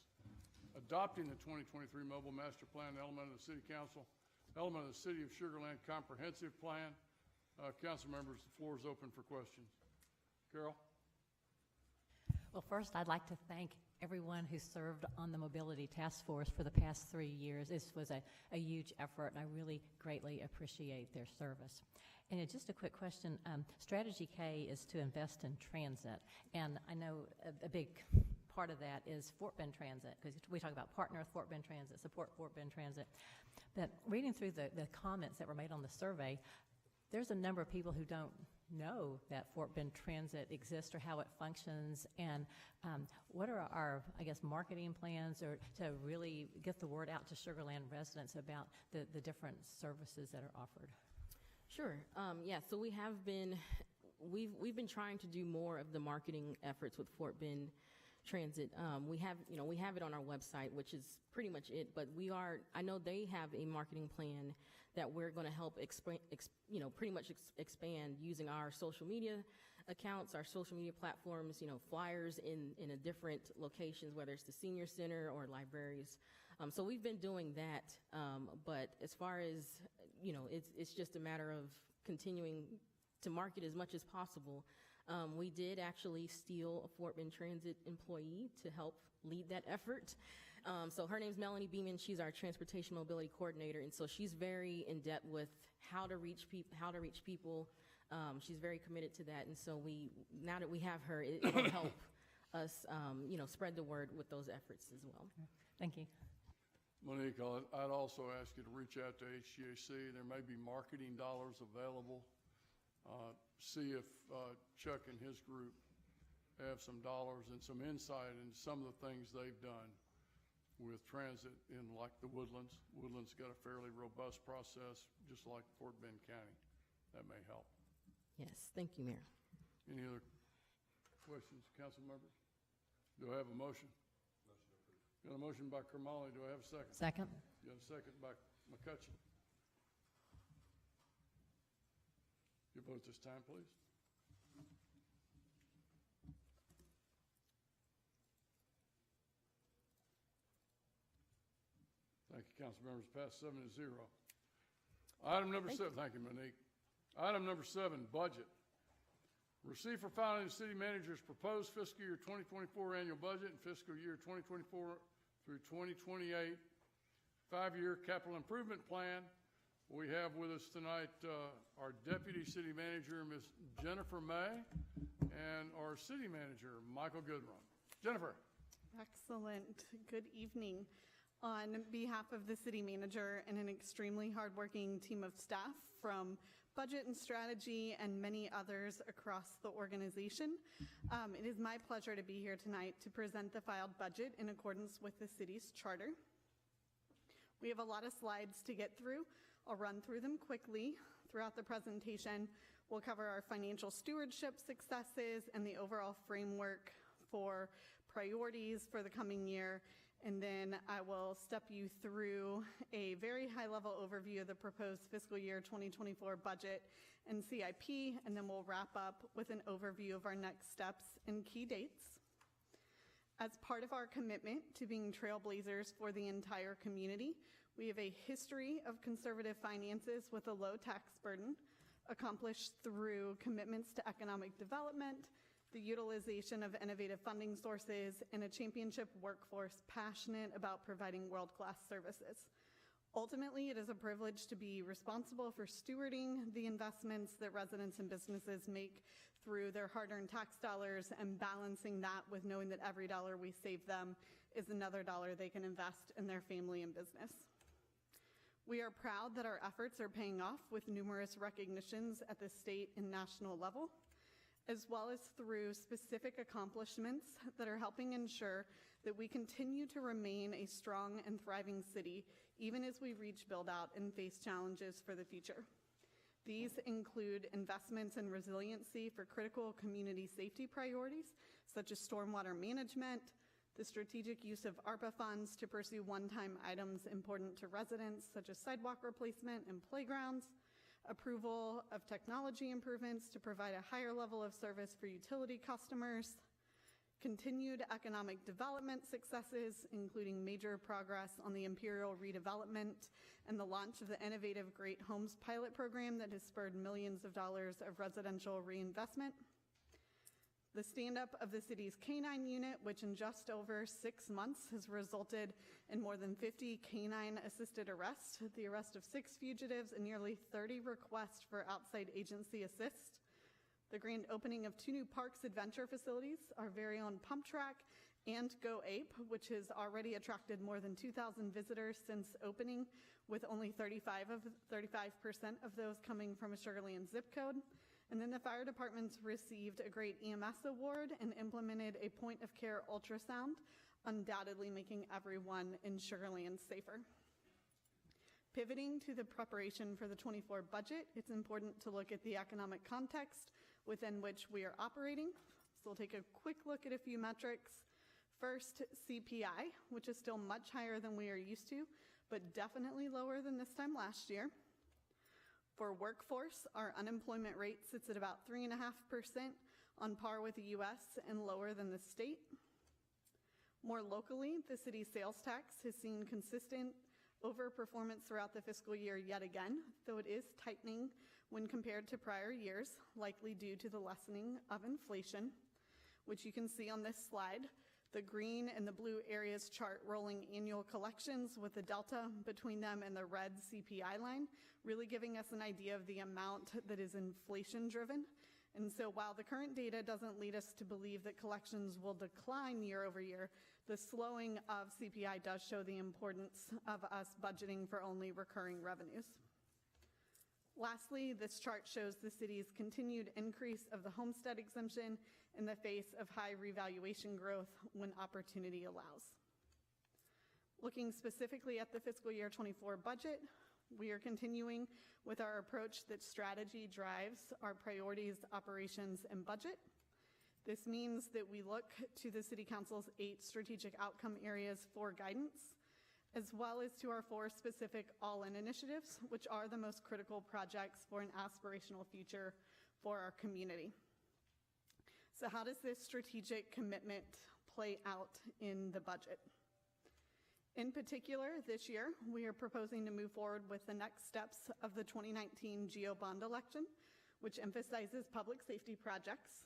adopting the 2023 Mobile Master Plan, element of the City Council, element of the City of Sugar Land Comprehensive Plan. Council members, the floor is open for questions. Carol? Well, first, I'd like to thank everyone who served on the Mobility Task Force for the past 3 years. This was a huge effort, and I really greatly appreciate their service. And just a quick question. Strategy K is to invest in transit, and I know a big part of that is Fort Bend Transit, because we talk about partner with Fort Bend Transit, support Fort Bend Transit. But reading through the comments that were made on the survey, there's a number of people who don't know that Fort Bend Transit exists or how it functions, and what are our, marketing plans or to really get the word out to Sugar Land residents about the different services that are offered? Sure. So we've been trying to do more of the marketing efforts with Fort Bend Transit. We have it on our website, which is pretty much it, but I know they have a marketing plan that we're going to help pretty much expand using our social media accounts, our social media platforms, flyers in a different locations, whether it's the senior center or libraries. So we've been doing that, but as far as, it's just a matter of continuing to market as much as possible. We did actually steal a Fort Bend Transit employee to help lead that effort. So her name's Melanie Beeman. She's our transportation mobility coordinator, and so she's very in depth with how to reach people. She's very committed to that, and so now that we have her, it will help us, spread the word with those efforts as well. Thank you. Monique, I'd also ask you to reach out to HGAC. There may be marketing dollars available. See if Chuck and his group have some dollars and some insight into some of the things they've done with transit in like the Woodlands. Woodlands got a fairly robust process, just like Fort Bend County. That may help. Yes, thank you, Mayor. Any other questions, council members? Do I have a motion? Got a motion by Kermali. Do I have a second? Second. Got a second by McCutcheon. Your vote this time, please. Thank you, council members. Passed 7-0. Item number 7. Thank you, Monique. Item number 7, budget. Receive for filing the city manager's proposed fiscal year 2024 annual budget and fiscal year 2024 through 2028 5-year capital improvement plan. We have with us tonight our Deputy City Manager, Ms. Jennifer May, and our City Manager, Michael Goodrum. Jennifer. Excellent. Good evening. On behalf of the City Manager and an extremely hardworking team of staff from Budget and Strategy and many others across the organization, it is my pleasure to be here tonight to present the filed budget in accordance with the city's charter. We have a lot of slides to get through. I'll run through them quickly. Throughout the presentation, we'll cover our financial stewardship successes and the overall framework for priorities for the coming year. And then I will step you through a very high-level overview of the proposed fiscal year 2024 budget and CIP, and then we'll wrap up with an overview of our next steps and key dates. As part of our commitment to being trailblazers for the entire community, we have a history of conservative finances with a low tax burden, accomplished through commitments to economic development, the utilization of innovative funding sources, and a championship workforce passionate about providing world-class services. Ultimately, it is a privilege to be responsible for stewarding the investments that residents and businesses make through their hard-earned tax dollars and balancing that with knowing that every dollar we save them is another dollar they can invest in their family and business. We are proud that our efforts are paying off with numerous recognitions at the state and national level, as well as through specific accomplishments that are helping ensure that we continue to remain a strong and thriving city, even as we reach build-out and face challenges for the future. These include investments in resiliency for critical community safety priorities, such as stormwater management, the strategic use of ARPA funds to pursue one-time items important to residents, such as sidewalk replacement and playgrounds, approval of technology improvements to provide a higher level of service for utility customers, continued economic development successes, including major progress on the Imperial redevelopment and the launch of the innovative Great Homes pilot program that has spurred millions of dollars of residential reinvestment, the stand-up of the city's K-9 unit, which in just over 6 months has resulted in more than 50 canine-assisted arrests, the arrest of 6 fugitives, and nearly 30 requests for outside agency assist, the grand opening of 2 new Parks Adventure facilities, our very own Pump Track, and Go Ape, which has already attracted more than 2,000 visitors since opening, with only 35% of those coming from a Sugar Land zip code. And then the fire departments received a great EMS award and implemented a point-of-care ultrasound, undoubtedly making everyone in Sugar Land safer. Pivoting to the preparation for the 24 budget, it's important to look at the economic context within which we are operating. So we'll take a quick look at a few metrics. First, CPI, which is still much higher than we are used to, but definitely lower than this time last year. For workforce, our unemployment rate sits at about 3.5%, on par with the US and lower than the state. More locally, the city's sales tax has seen consistent overperformance throughout the fiscal year yet again, though it is tightening when compared to prior years, likely due to the lessening of inflation, which you can see on this slide. The green and the blue areas chart rolling annual collections with the delta between them and the red CPI line, really giving us an idea of the amount that is inflation driven. And so while the current data doesn't lead us to believe that collections will decline year over year, the slowing of CPI does show the importance of us budgeting for only recurring revenues. Lastly, this chart shows the city's continued increase of the homestead exemption in the face of high revaluation growth when opportunity allows. Looking specifically at the fiscal year 24 budget, we are continuing with our approach that strategy drives our priorities, operations, and budget. This means that we look to the City Council's 8 strategic outcome areas for guidance, as well as to our 4 specific all-in initiatives, which are the most critical projects for an aspirational future for our community. So how does this strategic commitment play out in the budget? In particular, this year, we are proposing to move forward with the next steps of the 2019 GO bond election, which emphasizes public safety projects,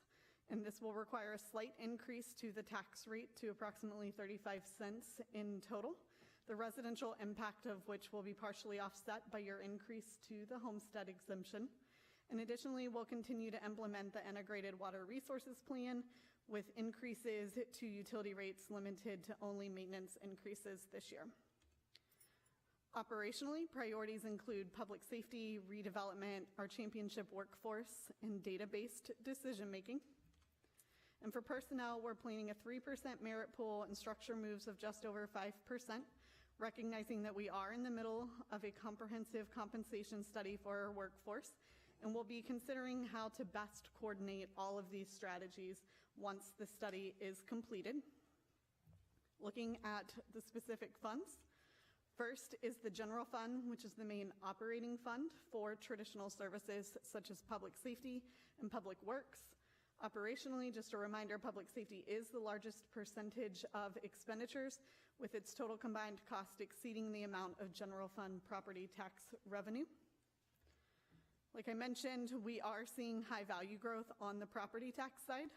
and this will require a slight increase to the tax rate to approximately 35 cents in total, the residential impact of which will be partially offset by your increase to the homestead exemption. And additionally, we'll continue to implement the integrated water resources plan with increases to utility rates limited to only maintenance increases this year. Operationally, priorities include public safety, redevelopment, our championship workforce, and data-based decision-making. And for personnel, we're planning a 3% merit pool and structure moves of just over 5%, recognizing that we are in the middle of a comprehensive compensation study for our workforce, and we'll be considering how to best coordinate all of these strategies once the study is completed. Looking at the specific funds, first is the general fund, which is the main operating fund for traditional services such as public safety and public works. Operationally, just a reminder, public safety is the largest percentage of expenditures, with its total combined cost exceeding the amount of general fund property tax revenue. Like I mentioned, we are seeing high value growth on the property tax side,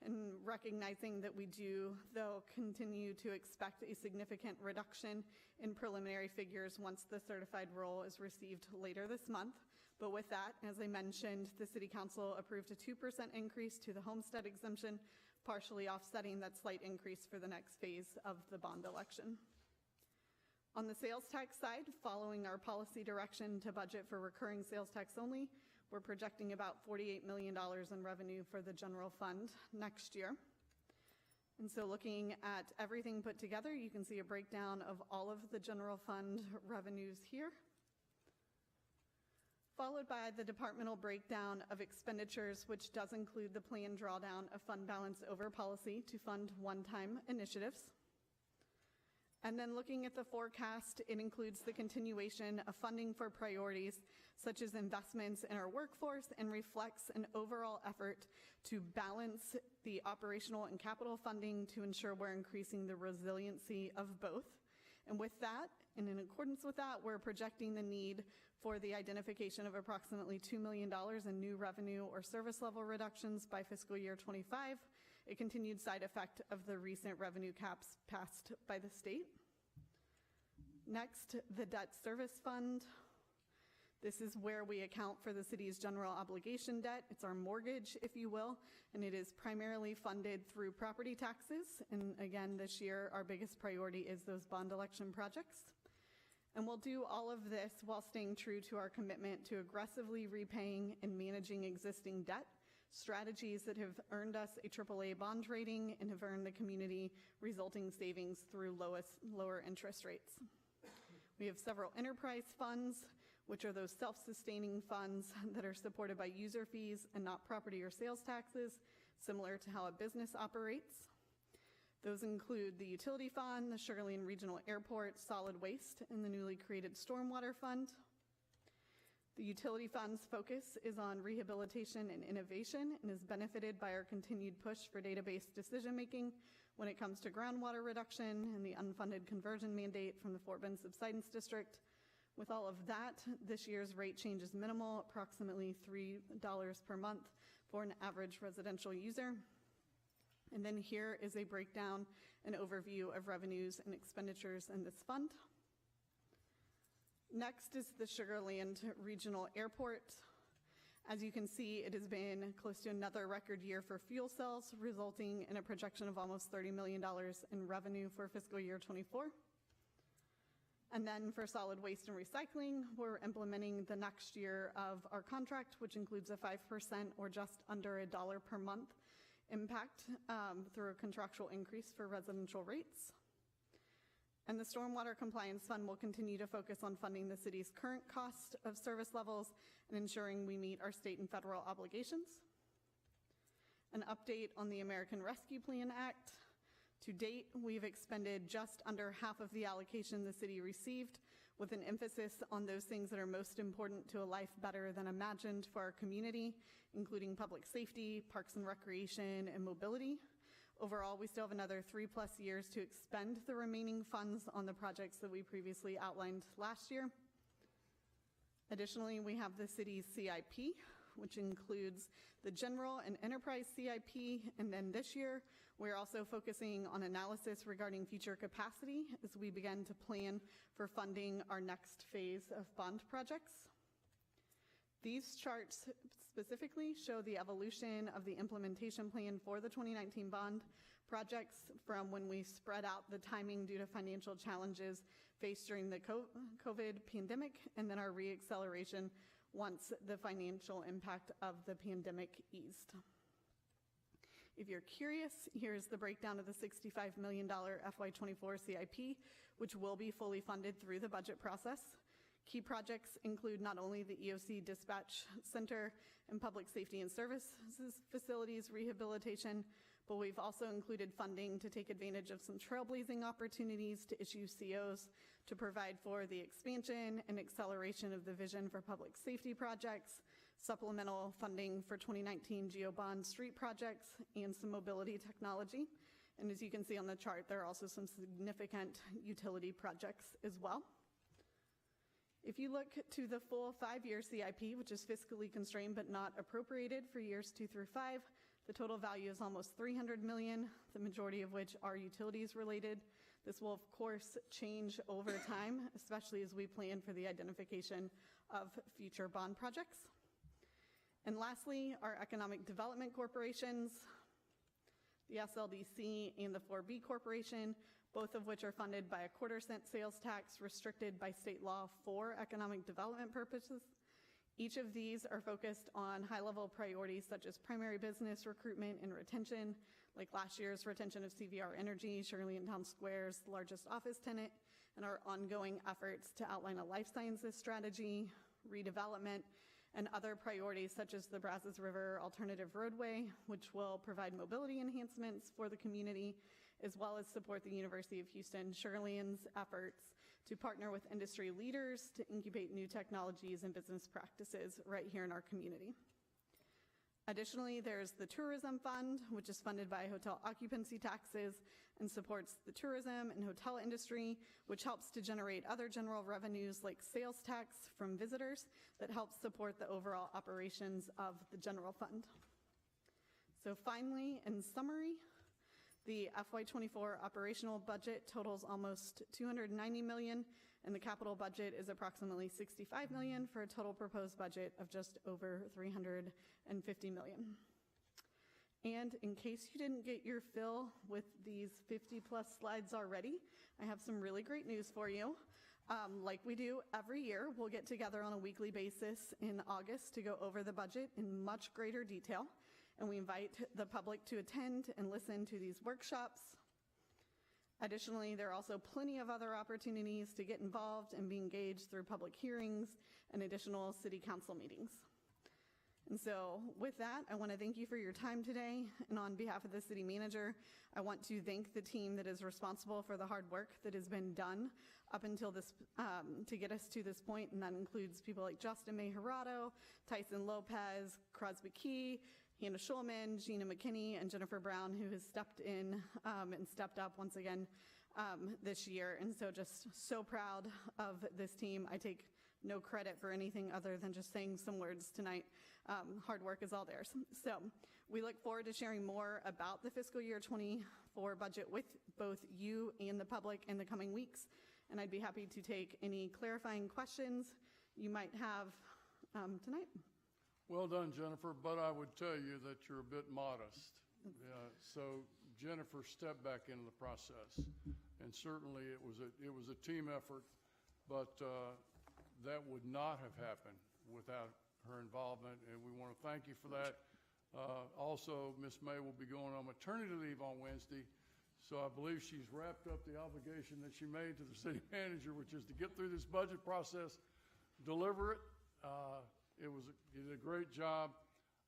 and recognizing that we do, though, continue to expect a significant reduction in preliminary figures once the certified roll is received later this month. But with that, as I mentioned, the City Council approved a 2% increase to the homestead exemption, partially offsetting that slight increase for the next phase of the bond election. On the sales tax side, following our policy direction to budget for recurring sales tax only, we're projecting about $48 million in revenue for the general fund next year. And so looking at everything put together, you can see a breakdown of all of the general fund revenues here, followed by the departmental breakdown of expenditures, which does include the planned drawdown of fund balance over policy to fund one-time initiatives. And then looking at the forecast, it includes the continuation of funding for priorities such as investments in our workforce, and reflects an overall effort to balance the operational and capital funding to ensure we're increasing the resiliency of both. And with that, and in accordance with that, we're projecting the need for the identification of approximately $2 million in new revenue or service level reductions by fiscal year 25, a continued side effect of the recent revenue caps passed by the state. Next, the debt service fund. This is where we account for the city's general obligation debt. It's our mortgage, if you will, and it is primarily funded through property taxes. And again, this year, our biggest priority is those bond election projects. And we'll do all of this while staying true to our commitment to aggressively repaying and managing existing debt, strategies that have earned us a AAA bond rating and have earned the community resulting savings through lower interest rates. We have several enterprise funds, which are those self-sustaining funds that are supported by user fees and not property or sales taxes, similar to how a business operates. Those include the Utility Fund, the Sugar Land Regional Airport, Solid Waste, and the newly created Stormwater Fund. The Utility Fund's focus is on rehabilitation and innovation and is benefited by our continued push for database decision-making when it comes to groundwater reduction and the unfunded conversion mandate from the Fort Bend Subsidence District. With all of that, this year's rate change is minimal, approximately $3 per month for an average residential user. And then here is a breakdown and overview of revenues and expenditures in this fund. Next is the Sugar Land Regional Airport. As you can see, it has been close to another record year for fuel cells, resulting in a projection of almost $30 million in revenue for fiscal year '24. And then for solid waste and recycling, we're implementing the next year of our contract, which includes a 5% or just under $1 per month impact through a contractual increase for residential rates. And the Stormwater Compliance Fund will continue to focus on funding the city's current cost of service levels and ensuring we meet our state and federal obligations. An update on the American Rescue Plan Act. To date, we've expended just under half of the allocation the city received, with an emphasis on those things that are most important to a life better than imagined for our community, including public safety, parks and recreation, and mobility. Overall, we still have another 3+ years to expend the remaining funds on the projects that we previously outlined last year. Additionally, we have the city's CIP, which includes the general and enterprise CIP, and then this year, we're also focusing on analysis regarding future capacity as we begin to plan for funding our next phase of bond projects. These charts specifically show the evolution of the implementation plan for the 2019 bond projects from when we spread out the timing due to financial challenges faced during the COVID pandemic, and then our reacceleration once the financial impact of the pandemic eased. If you're curious, here's the breakdown of the $65 million FY24 CIP, which will be fully funded through the budget process. Key projects include not only the EOC Dispatch Center and Public Safety and Services facilities rehabilitation, but we've also included funding to take advantage of some trailblazing opportunities to issue COs to provide for the expansion and acceleration of the vision for public safety projects, supplemental funding for 2019 GeoBond street projects, and some mobility technology. And as you can see on the chart, there are also some significant utility projects as well. If you look to the full 5-year CIP, which is fiscally constrained but not appropriated for years 2 through 5, the total value is almost $300 million, the majority of which are utilities related. This will, of course, change over time, especially as we plan for the identification of future bond projects. And lastly, our economic development corporations, the SLDC and the 4B Corporation, both of which are funded by a 1/4-cent sales tax restricted by state law for economic development purposes. Each of these are focused on high-level priorities such as primary business recruitment and retention, like last year's retention of CVR Energy, Sugar Land Town Square's largest office tenant, and our ongoing efforts to outline a life sciences strategy, redevelopment, and other priorities such as the Brazos River Alternative Roadway, which will provide mobility enhancements for the community, as well as support the University of Houston Sugar Land's efforts to partner with industry leaders to incubate new technologies and business practices right here in our community. Additionally, there's the Tourism Fund, which is funded by hotel occupancy taxes and supports the tourism and hotel industry, which helps to generate other general revenues like sales tax from visitors that helps support the overall operations of the general fund. So finally, in summary, the FY24 operational budget totals almost $290 million, and the capital budget is approximately $65 million for a total proposed budget of just over $350 million. And in case you didn't get your fill with these 50+ slides already, I have some really great news for you. Like we do every year, we'll get together on a weekly basis in August to go over the budget in much greater detail. And we invite the public to attend and listen to these workshops. Additionally, there are also plenty of other opportunities to get involved and be engaged through public hearings and additional city council meetings. And so with that, I want to thank you for your time today. And on behalf of the city manager, I want to thank the team that is responsible for the hard work that has been done up until this, to get us to this point. And that includes people like Justin Mejerado, Tyson Lopez, Crosby Key, Hannah Schulman, Gina McKinney, and Jennifer Brown, who has stepped in and stepped up once again this year. And so just so proud of this team. I take no credit for anything other than just saying some words tonight. Hard work is all theirs. So we look forward to sharing more about the fiscal year 24 budget with both you and the public in the coming weeks. And I'd be happy to take any clarifying questions you might have tonight. Well done, Jennifer, but I would tell you that you're a bit modest. So Jennifer stepped back into the process, and certainly it was a team effort, but that would not have happened without her involvement, and we want to thank you for that. Also, Ms. May will be going on maternity leave on Wednesday, so I believe she's wrapped up the obligation that she made to the city manager, which is to get through this budget process, deliver it. You did a great job.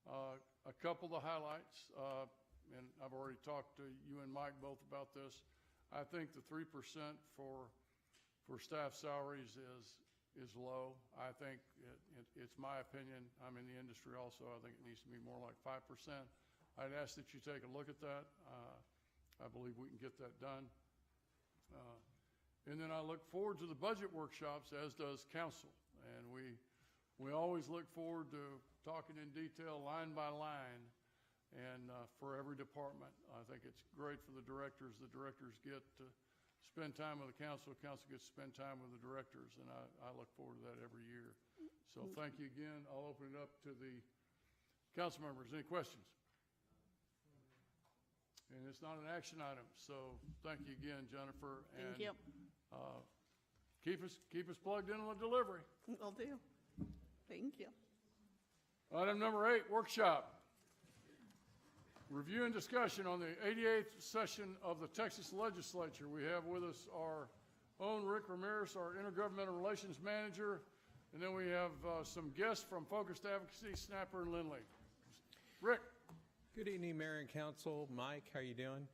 A couple of the highlights, and I've already talked to you and Mike both about this. I think the 3% for staff salaries is low. I think it's my opinion. I'm in the industry also. I think it needs to be more like 5%. I'd ask that you take a look at that. I believe we can get that done. And then I look forward to the budget workshops, as does council. And we always look forward to talking in detail, line by line, and for every department. I think it's great for the directors. The directors get to spend time with the council gets to spend time with the directors, and I look forward to that every year. So thank you again. I'll open it up to the council members. Any questions? And it's not an action item, so thank you again, Jennifer. Thank you. Keep us plugged in on the delivery. Will do. Thank you. Item number 8, workshop. Review and discussion on the 88th session of the Texas Legislature. We have with us our own Rick Ramirez, our Intergovernmental Relations Manager, and then we have some guests from Focused Advocacy, Snapper and Lindley. Rick. Good evening, Mayor and Council. Mike, how you doing?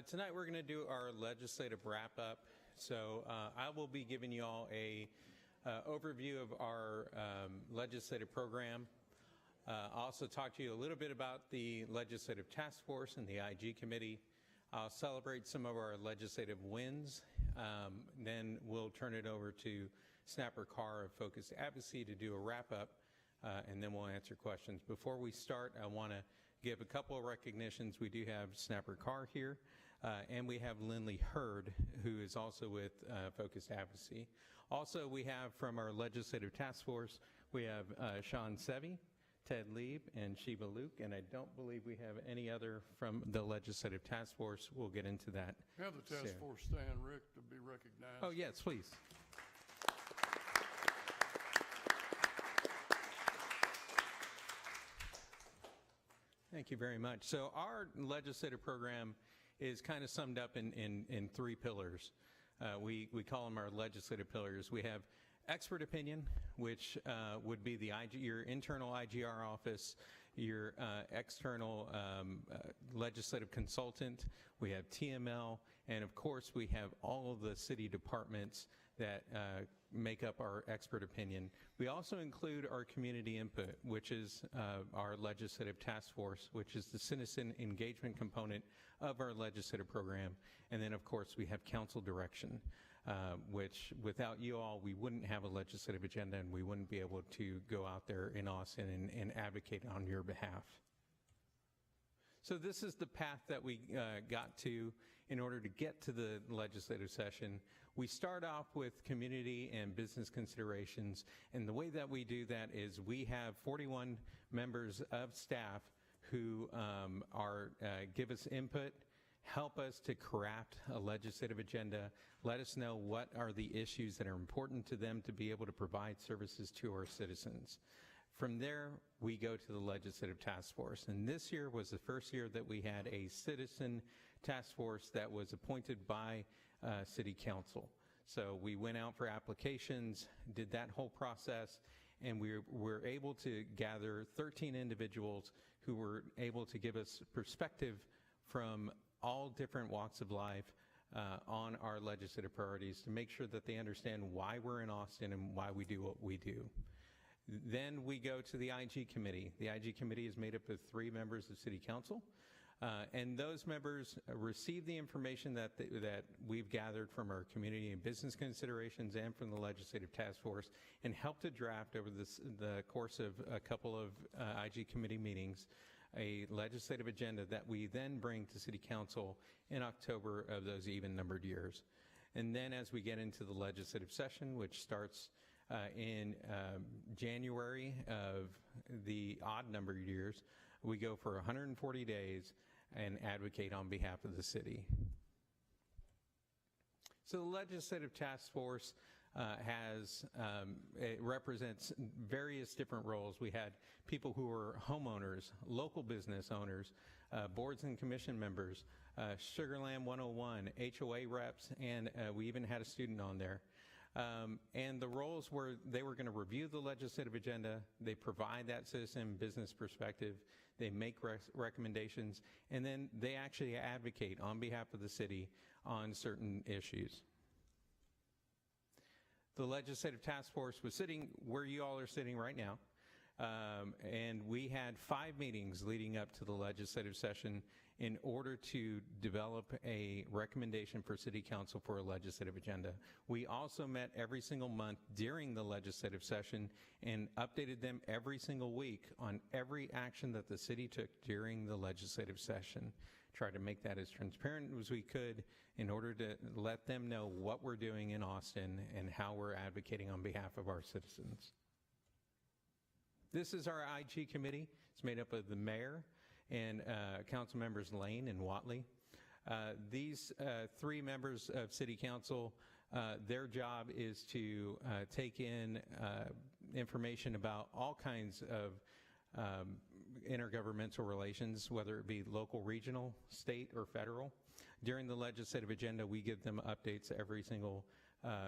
Tonight we're going to do our legislative wrap-up. So I will be giving you all a overview of our legislative program. I'll also talk to you a little bit about the Legislative Task Force and the IG Committee. I'll celebrate some of our legislative wins. Then we'll turn it over to Snapper Carr of Focused Advocacy to do a wrap-up, and then we'll answer questions. Before we start, I want to give a couple of recognitions. We do have Snapper Carr here, and we have Lindley Hurd, who is also with Focused Advocacy. Also, we have from our Legislative Task Force, we have Sean Sevi, Ted Lieb, and Sheba Luke, and I don't believe we have any other from the Legislative Task Force. We'll get into that. Have the task force stand, Rick, to be recognized. Oh, yes, please. Thank you very much. So our legislative program is kind of summed up in 3 pillars. We call them our legislative pillars. We have expert opinion, which would be your internal IGR office, your external legislative consultant. We have TML, and of course we have all of the city departments that make up our expert opinion. We also include our community input, which is our legislative task force, which is the citizen engagement component of our legislative program. And then of course we have council direction, which without you all, we wouldn't have a legislative agenda and we wouldn't be able to go out there in Austin and advocate on your behalf. So this is the path that we got to in order to get to the legislative session. We start off with community and business considerations, and the way that we do that is we have 41 members of staff who give us input, help us to craft a legislative agenda, let us know what are the issues that are important to them to be able to provide services to our citizens. From there, we go to the Legislative Task Force. And this year was the first year that we had a citizen task force that was appointed by City Council. So we went out for applications, did that whole process, and we're able to gather 13 individuals who were able to give us perspective from all different walks of life on our legislative priorities to make sure that they understand why we're in Austin and why we do what we do. Then we go to the IG Committee. The IG Committee is made up of 3 members of City Council, and those members receive the information that we've gathered from our community and business considerations and from the Legislative Task Force and help to draft over the course of a couple of IG Committee meetings a legislative agenda that we then bring to City Council in October of those even-numbered years. And then as we get into the legislative session, which starts in January of the odd-numbered years, we go for 140 days and advocate on behalf of the city. So the Legislative Task Force it represents various different roles. We had people who were homeowners, local business owners, boards and commission members, Sugarland 101, HOA reps, and we even had a student on there. And the roles were they were going to review the legislative agenda, they provide that citizen business perspective, they make recommendations, and then they actually advocate on behalf of the city on certain issues. The Legislative Task Force was sitting where you all are sitting right now, and we had 5 meetings leading up to the legislative session in order to develop a recommendation for City Council for a legislative agenda. We also met every single month during the legislative session and updated them every single week on every action that the city took during the legislative session. Tried to make that as transparent as we could in order to let them know what we're doing in Austin and how we're advocating on behalf of our citizens. This is our IG committee. It's made up of the mayor and council members Lane and Watley. These 3 members of City Council, their job is to take in information about all kinds of intergovernmental relations, whether it be local, regional, state, or federal. During the legislative agenda, we give them updates every single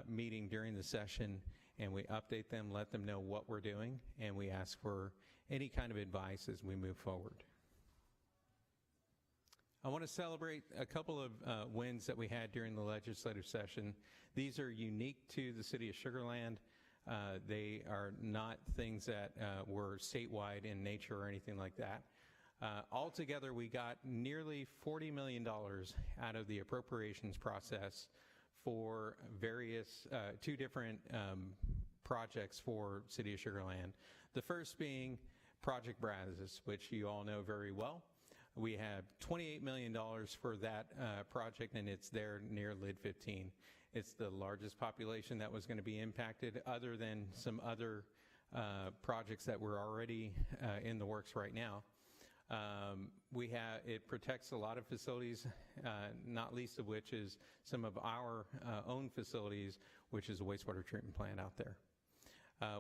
meeting during the session, and we update them, let them know what we're doing, and we ask for any kind of advice as we move forward. I want to celebrate a couple of wins that we had during the legislative session. These are unique to the city of Sugar Land. They are not things that were statewide in nature or anything like that. Altogether, we got nearly $40 million out of the appropriations process for various 2 different projects for City of Sugar Land. The first being Project Brazos, which you all know very well. We have $28 million for that project, and it's there near Lid 15. It's the largest population that was going to be impacted, other than some other projects that were already in the works right now. It protects a lot of facilities, not least of which is some of our own facilities, which is a wastewater treatment plant out there.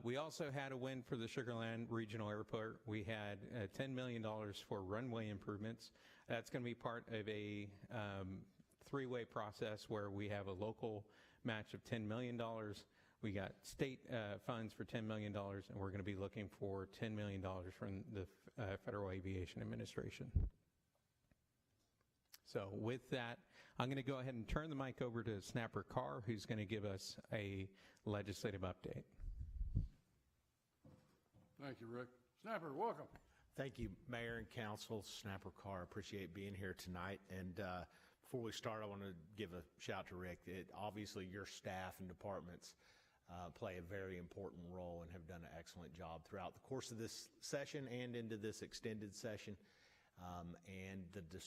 We also had a win for the Sugar Land Regional Airport. We had $10 million for runway improvements. That's going to be part of a 3-way process where we have a local match of $10 million. We got state funds for $10 million, and we're going to be looking for $10 million from the Federal Aviation Administration. So with that, I'm going to go ahead and turn the mic over to Snapper Carr, who's going to give us a legislative update. Thank you, Rick. Snapper, welcome. Thank you, Mayor and Council. Snapper Carr, appreciate being here tonight. And before we start, I want to give a shout to Rick. Obviously, your staff and departments play a very important role and have done an excellent job throughout the course of this session and into this extended session. And the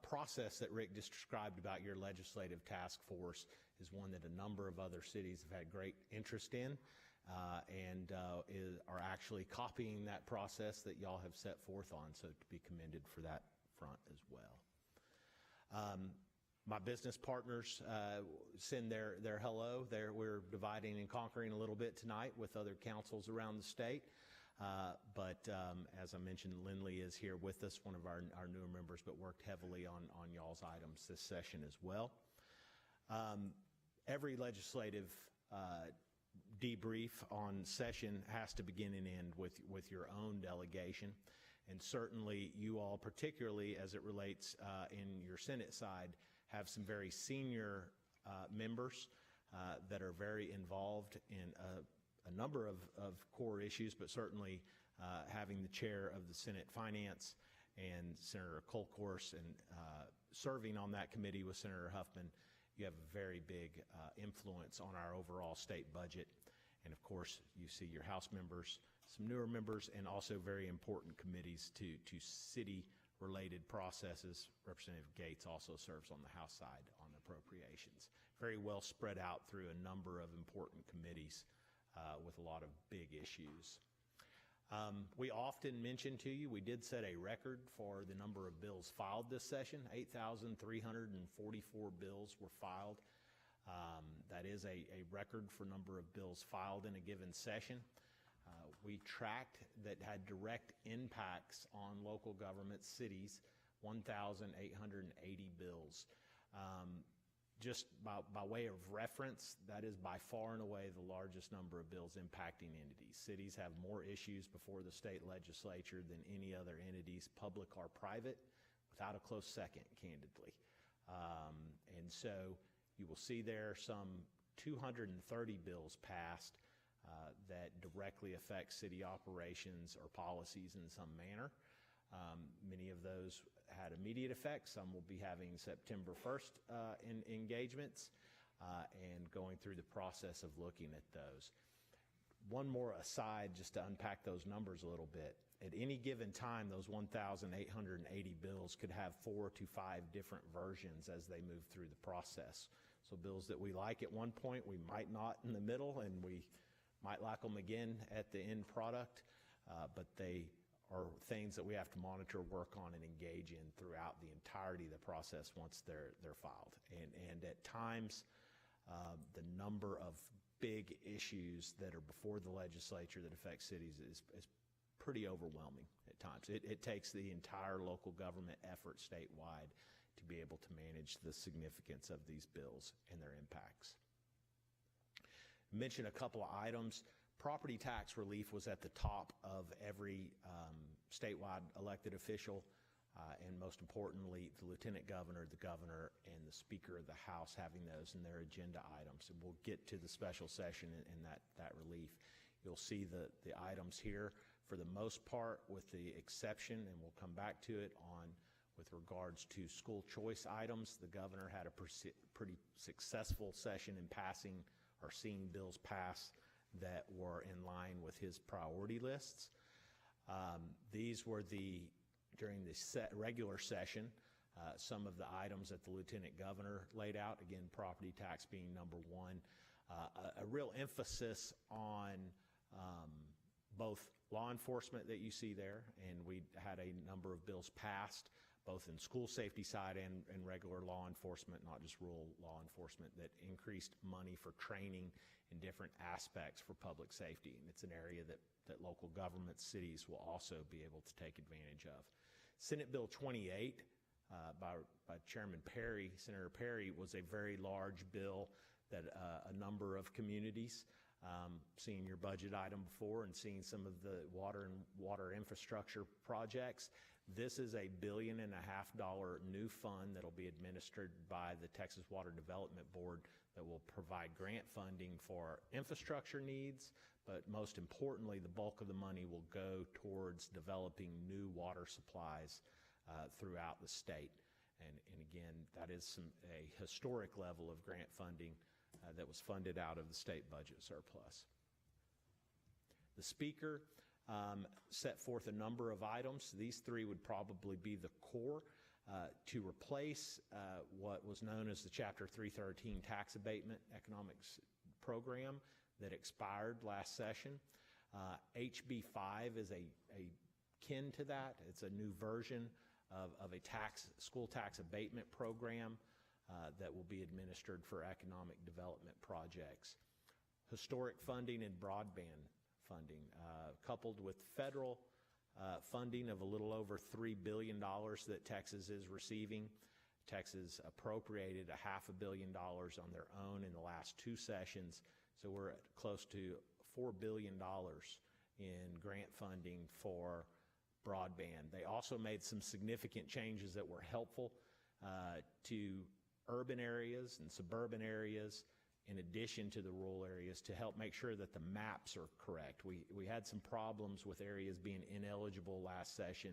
process that Rick just described about your legislative task force is one that a number of other cities have had great interest in. And are actually copying that process that y'all have set forth on, so to be commended for that front as well. My business partners send their hello. We're dividing and conquering a little bit tonight with other councils around the state. But as I mentioned, Lindley is here with us, one of our newer members, but worked heavily on y'all's items this session as well. Every legislative debrief on session has to begin and end with your own delegation. And certainly you all, particularly as it relates in your Senate side, have some very senior members that are very involved in a number of core issues, but certainly having the chair of the Senate Finance and Senator Kolkhorst and serving on that committee with Senator Huffman, you have a very big influence on our overall state budget. And of course, you see your House members, some newer members, and also very important committees to city-related processes. Representative Gates also serves on the House side on appropriations. Very well spread out through a number of important committees with a lot of big issues. We often mention to you, we did set a record for the number of bills filed this session. 8,344 bills were filed. That is a record for number of bills filed in a given session. We tracked that had direct impacts on local government cities, 1,880 bills. Just by way of reference, that is by far and away the largest number of bills impacting entities. Cities have more issues before the state legislature than any other entities, public or private, without a close second, candidly. And so you will see there some 230 bills passed that directly affect city operations or policies in some manner. Many of those had immediate effects. Some will be having September 1st engagements and going through the process of looking at those. One more aside, just to unpack those numbers a little bit. At any given time, those 1,880 bills could have 4 to 5 different versions as they move through the process. So bills that we like at one point, we might not in the middle, and we might like them again at the end product, but they are things that we have to monitor, work on, and engage in throughout the entirety of the process once they're filed. And at times, the number of big issues that are before the legislature that affect cities is pretty overwhelming at times. It takes the entire local government effort statewide to be able to manage the significance of these bills and their impacts. Mention a couple of items. Property tax relief was at the top of every statewide elected official, and most importantly, the lieutenant governor, the governor, and the speaker of the House having those in their agenda items. And we'll get to the special session and that relief. You'll see the items here for the most part, with the exception, and we'll come back to it on with regards to school choice items. The governor had a pretty successful session in passing or seeing bills pass that were in line with his priority lists. These were during the regular session, some of the items that the lieutenant governor laid out, again, property tax being number one. A real emphasis on both law enforcement that you see there, and we had a number of bills passed, both in school safety side and regular law enforcement, not just rural law enforcement, that increased money for training in different aspects for public safety. And it's an area that local government cities will also be able to take advantage of. Senate Bill 28 by Chairman Perry, Senator Perry, was a very large bill that a number of communities, seeing your budget item before and seeing some of the water infrastructure projects. This is a $1.5 billion new fund that will be administered by the Texas Water Development Board that will provide grant funding for infrastructure needs, but most importantly, the bulk of the money will go towards developing new water supplies throughout the state. And again, that is a historic level of grant funding that was funded out of the state budget surplus. The Speaker set forth a number of items. These three would probably be the core to replace what was known as the Chapter 313 tax abatement economics program that expired last session. HB 5 is a kin to that. It's a new version of a school tax abatement program that will be administered for economic development projects. Historic funding and broadband funding, coupled with federal funding of a little over $3 billion that Texas is receiving. Texas appropriated $500 million on their own in the last two sessions So we're at close to $4 billion in grant funding for broadband. They also made some significant changes that were helpful to urban areas and suburban areas, in addition to the rural areas, to help make sure that the maps are correct. We had some problems with areas being ineligible last session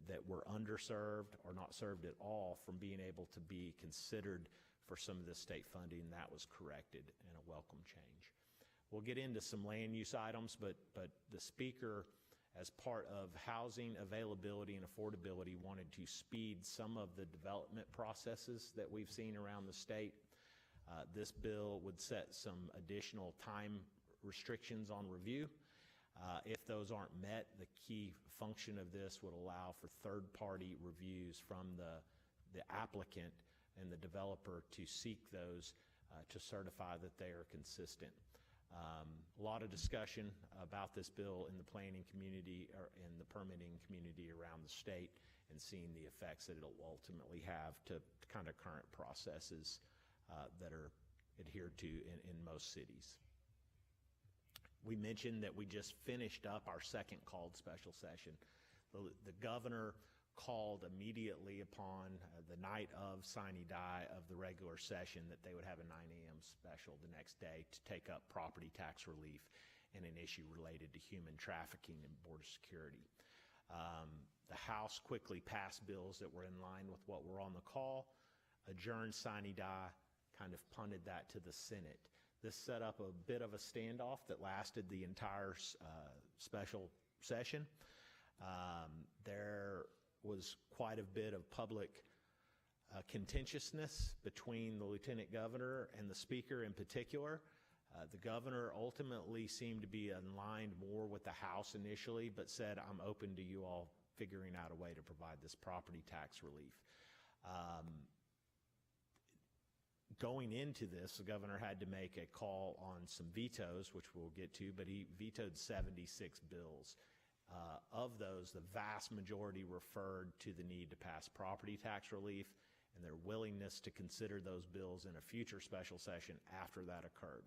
that were underserved or not served at all from being able to be considered for some of the state funding. That was corrected and a welcome change. We'll get into some land use items, but the speaker, as part of housing availability and affordability, wanted to speed some of the development processes that we've seen around the state. This bill would set some additional time restrictions on review. If those aren't met, the key function of this would allow for third-party reviews from the applicant and the developer to seek those to certify that they are consistent. A lot of discussion about this bill in the planning community or in the permitting community around the state, and seeing the effects that it'll ultimately have to kind of current processes that are adhered to in most cities. We mentioned that we just finished up our second called special session. The governor called immediately upon the night of sine die of the regular session that they would have a 9 a.m. special the next day to take up property tax relief and an issue related to human trafficking and border security. The House quickly passed bills that were in line with what were on the call, adjourned sine die, kind of punted that to the Senate. This set up a bit of a standoff that lasted the entire special session. There was quite a bit of public contentiousness between the lieutenant governor and the speaker in particular. The governor ultimately seemed to be aligned more with the House initially, but said, I'm open to you all figuring out a way to provide this property tax relief. Going into this, the governor had to make a call on some vetoes, which we'll get to, but he vetoed 76 bills. Of those, the vast majority referred to the need to pass property tax relief and their willingness to consider those bills in a future special session after that occurred.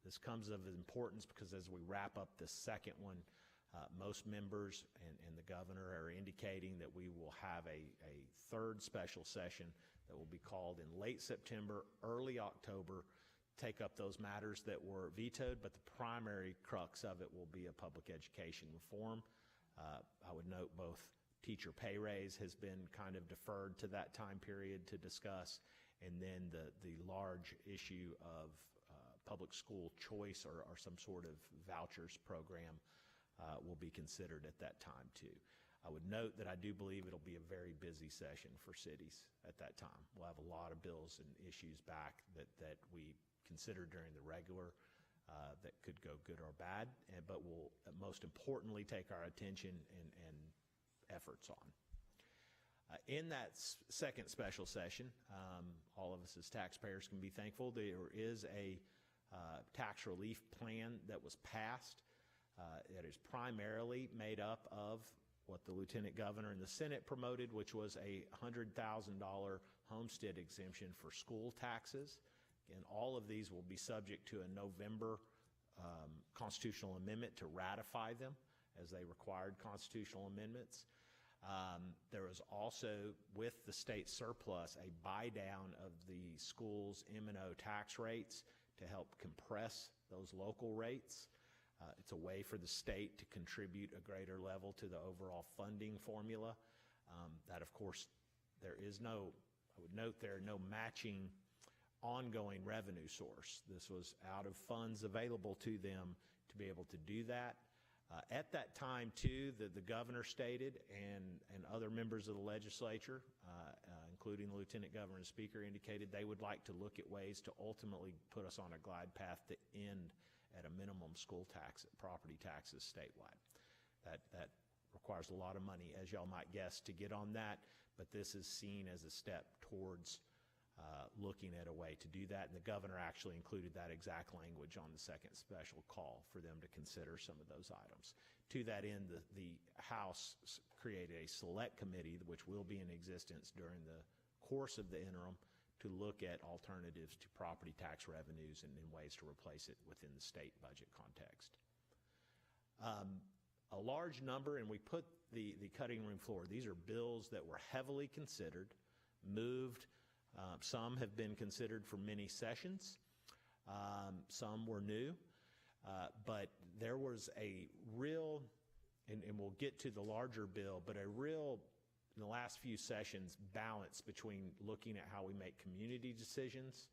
This comes of importance because as we wrap up the second one, most members and the governor are indicating that we will have a third special session that will be called in late September, early October, take up those matters that were vetoed, but the primary crux of it will be a public education reform. I would note both teacher pay raise has been kind of deferred to that time period to discuss, and then the large issue of public school choice or some sort of vouchers program will be considered at that time too. I would note that I do believe it'll be a very busy session for cities at that time. We'll have a lot of bills and issues back that we considered during the regular that could go good or bad, but will most importantly take our attention and efforts on. In that second special session, all of us as taxpayers can be thankful there is a tax relief plan that was passed that is primarily made up of what the lieutenant governor and the Senate promoted, which was a $100,000 homestead exemption for school taxes. And all of these will be subject to a November constitutional amendment to ratify them, as they required constitutional amendments. There was also, with the state surplus, a buy down of the schools' M&O tax rates to help compress those local rates. It's a way for the state to contribute a greater level to the overall funding formula. That, of course, I would note there are no matching ongoing revenue source. This was out of funds available to them to be able to do that. At that time, too, the governor stated and other members of the legislature, including the lieutenant governor and speaker, indicated they would like to look at ways to ultimately put us on a glide path to end at a minimum school tax, property taxes statewide. That requires a lot of money, as y'all might guess, to get on that, but this is seen as a step towards looking at a way to do that, and the governor actually included that exact language on the second special call for them to consider some of those items. To that end, the House created a select committee, which will be in existence during the course of the interim, to look at alternatives to property tax revenues and ways to replace it within the state budget context. A large number, and we put the cutting room floor, these are bills that were heavily considered, moved. Some have been considered for many sessions. Some were new. But there was a real, and we'll get to the larger bill, but a real, in the last few sessions, balance between looking at how we make community decisions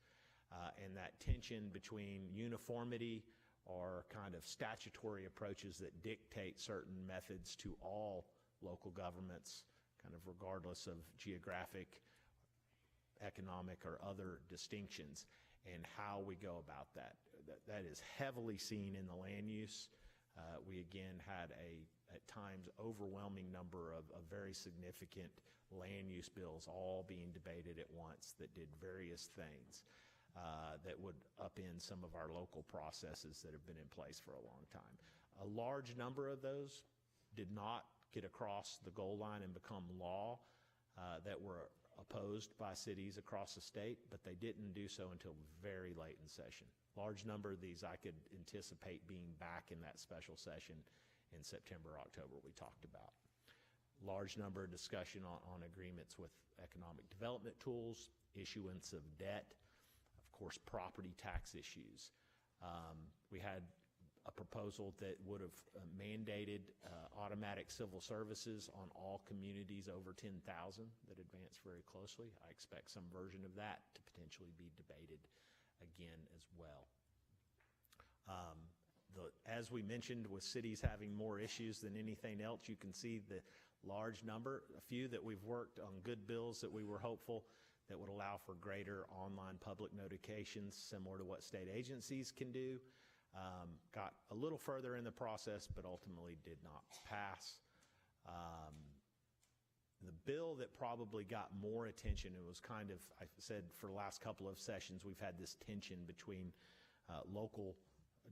and that tension between uniformity or kind of statutory approaches that dictate certain methods to all local governments, kind of regardless of geographic, economic, or other distinctions, and how we go about that. That is heavily seen in the land use. We again had at times, overwhelming number of very significant land use bills all being debated at once that did various things that would upend some of our local processes that have been in place for a long time. A large number of those did not get across the goal line and become law that were opposed by cities across the state, but they didn't do so until very late in session. Large number of these I could anticipate being back in that special session in September, October we talked about. Large number of discussion on agreements with economic development tools, issuance of debt, of course property tax issues. We had a proposal that would have mandated automatic civil services on all communities over 10,000 that advanced very closely. I expect some version of that to potentially be debated again as well. As we mentioned, with cities having more issues than anything else, you can see the large number, a few that we've worked on good bills that we were hopeful that would allow for greater online public notifications, similar to what state agencies can do. Got a little further in the process, but ultimately did not pass. The bill that probably got more attention, it was kind of, I said for the last couple of sessions, we've had this tension between local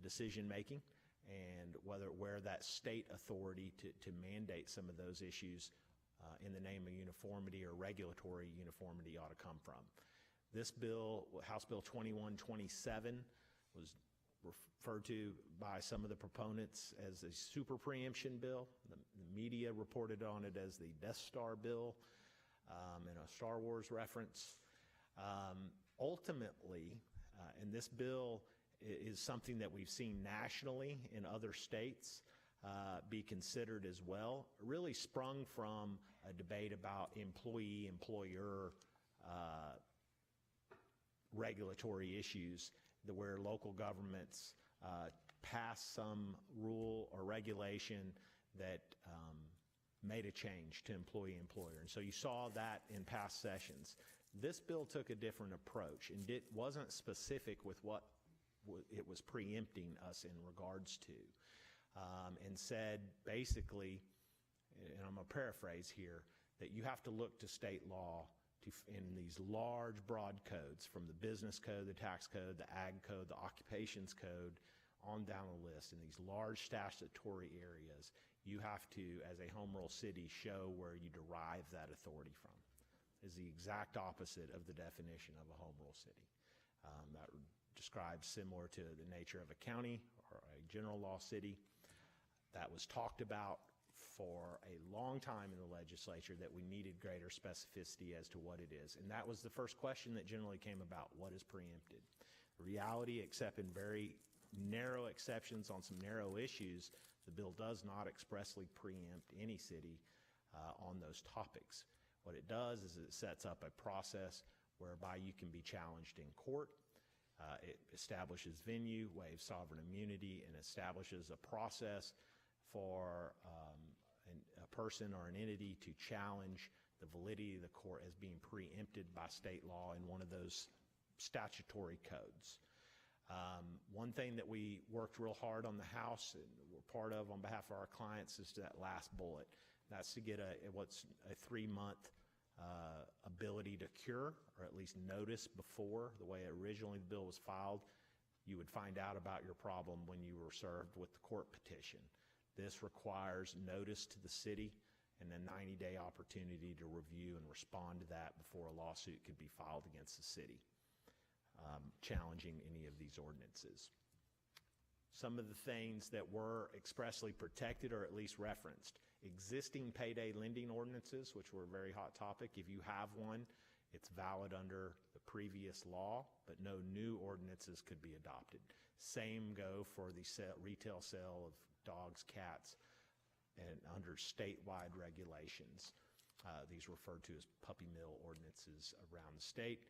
decision making and where that state authority to mandate some of those issues in the name of uniformity or regulatory uniformity ought to come from. This bill, House Bill 2127, was referred to by some of the proponents as a super preemption bill. The media reported on it as the Death Star bill and a Star Wars reference. Ultimately, and this bill is something that we've seen nationally in other states be considered as well, really sprung from a debate about employee-employer regulatory issues where local governments pass some rule or regulation that made a change to employee-employer. And so you saw that in past sessions. This bill took a different approach and wasn't specific with what it was preempting us in regards to, and said basically, and I'm going to paraphrase here, that you have to look to state law in these large, broad codes, from the business code, the tax code, the ag code, the occupations code, on down the list. In these large statutory areas, you have to, as a home rule city, show where you derive that authority from. Is the exact opposite of the definition of a home rule city. That describes similar to the nature of a county or a general law city. That was talked about for a long time in the legislature, that we needed greater specificity as to what it is. And that was the first question that generally came about: what is preempted? The reality, except in very narrow exceptions on some narrow issues, the bill does not expressly preempt any city on those topics. What it does is it sets up a process whereby you can be challenged in court. It establishes venue, waives sovereign immunity, and establishes a process for a person or an entity to challenge the validity of the court as being preempted by state law in one of those statutory codes. One thing that we worked real hard on the House and we're part of on behalf of our clients is that last bullet. That's to get what's a 3-month ability to cure, or at least notice before. The way originally the bill was filed, you would find out about your problem when you were served with the court petition. This requires notice to the city and a 90-day opportunity to review and respond to that before a lawsuit could be filed against the city, challenging any of these ordinances. Some of the things that were expressly protected or at least referenced: existing payday lending ordinances, which were a very hot topic. If you have one, it's valid under the previous law, but no new ordinances could be adopted. Same go for the retail sale of dogs, cats, and under statewide regulations. These referred to as puppy mill ordinances around the state.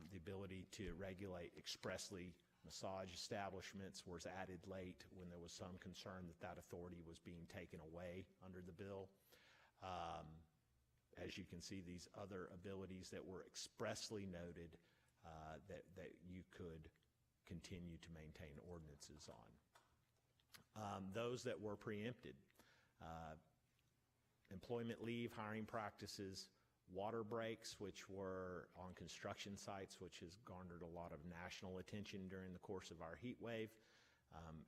The ability to regulate expressly massage establishments was added late when there was some concern that that authority was being taken away under the bill. As you can see, these other abilities that were expressly noted that you could continue to maintain ordinances on. Those that were preempted: employment leave, hiring practices, water breaks, which were on construction sites, which has garnered a lot of national attention during the course of our heat wave.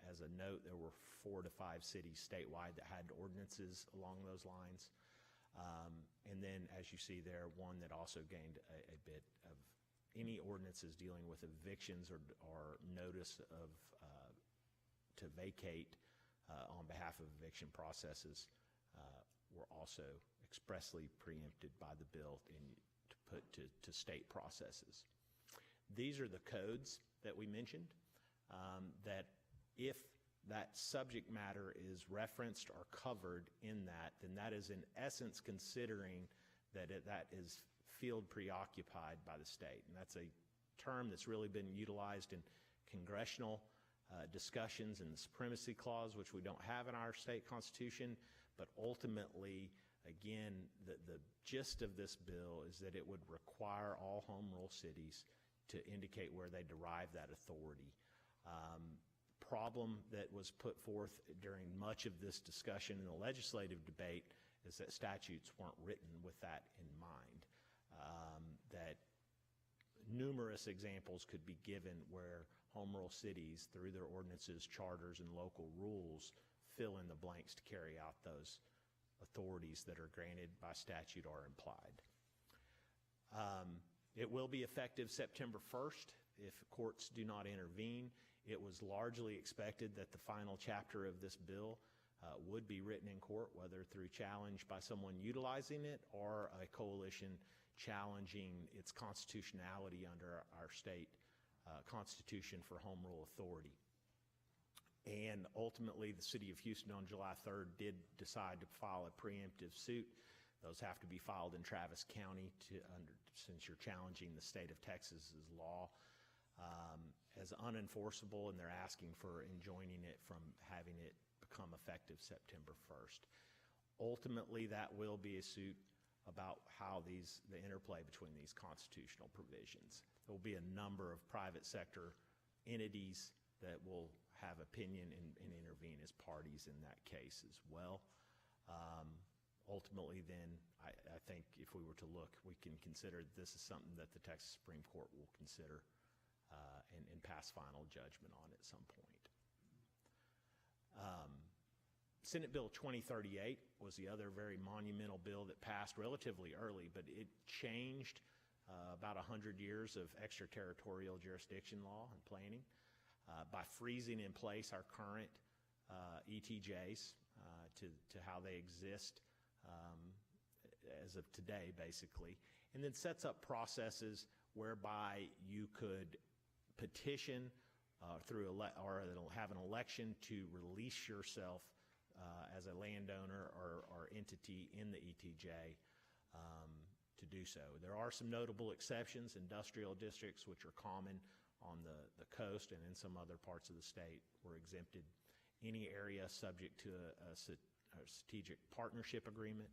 As a note, there were 4 to 5 cities statewide that had ordinances along those lines. And then, as you see there, one that also gained a bit of any ordinances dealing with evictions or notice of to vacate on behalf of eviction processes were also expressly preempted by the bill to put to state processes. These are the codes that we mentioned, that if that subject matter is referenced or covered in that, then that is in essence considering that that is field preoccupied by the state. And that's a term that's really been utilized in congressional discussions in the Supremacy Clause, which we don't have in our state constitution. But ultimately, again, the gist of this bill is that it would require all home rule cities to indicate where they derive that authority. Problem that was put forth during much of this discussion in the legislative debate is that statutes weren't written with that in mind. That numerous examples could be given where home rule cities, through their ordinances, charters, and local rules, fill in the blanks to carry out those authorities that are granted by statute or implied. It will be effective September 1st if courts do not intervene. It was largely expected that the final chapter of this bill would be written in court, whether through challenge by someone utilizing it or a coalition challenging its constitutionality under our state Constitution for Home Rule Authority. And ultimately, the city of Houston on July 3rd did decide to file a preemptive suit. Those have to be filed in Travis County since you're challenging the state of Texas's law as unenforceable, and they're asking for enjoining it from having it become effective September 1st. Ultimately, that will be a suit about how the interplay between these constitutional provisions. There will be a number of private sector entities that will have opinion and intervene as parties in that case as well. Ultimately, then, I think if we were to look, we can consider this is something that the Texas Supreme Court will consider and pass final judgment on at some point. Senate Bill 2038 was the other very monumental bill that passed relatively early, but it changed about 100 years of extraterritorial jurisdiction law and planning by freezing in place our current ETJs to how they exist as of today, basically, and then sets up processes whereby you could petition or have an election to release yourself as a landowner or entity in the ETJ to do so. There are some notable exceptions. Industrial districts, which are common on the coast and in some other parts of the state, were exempted. Any area subject to a strategic partnership agreement,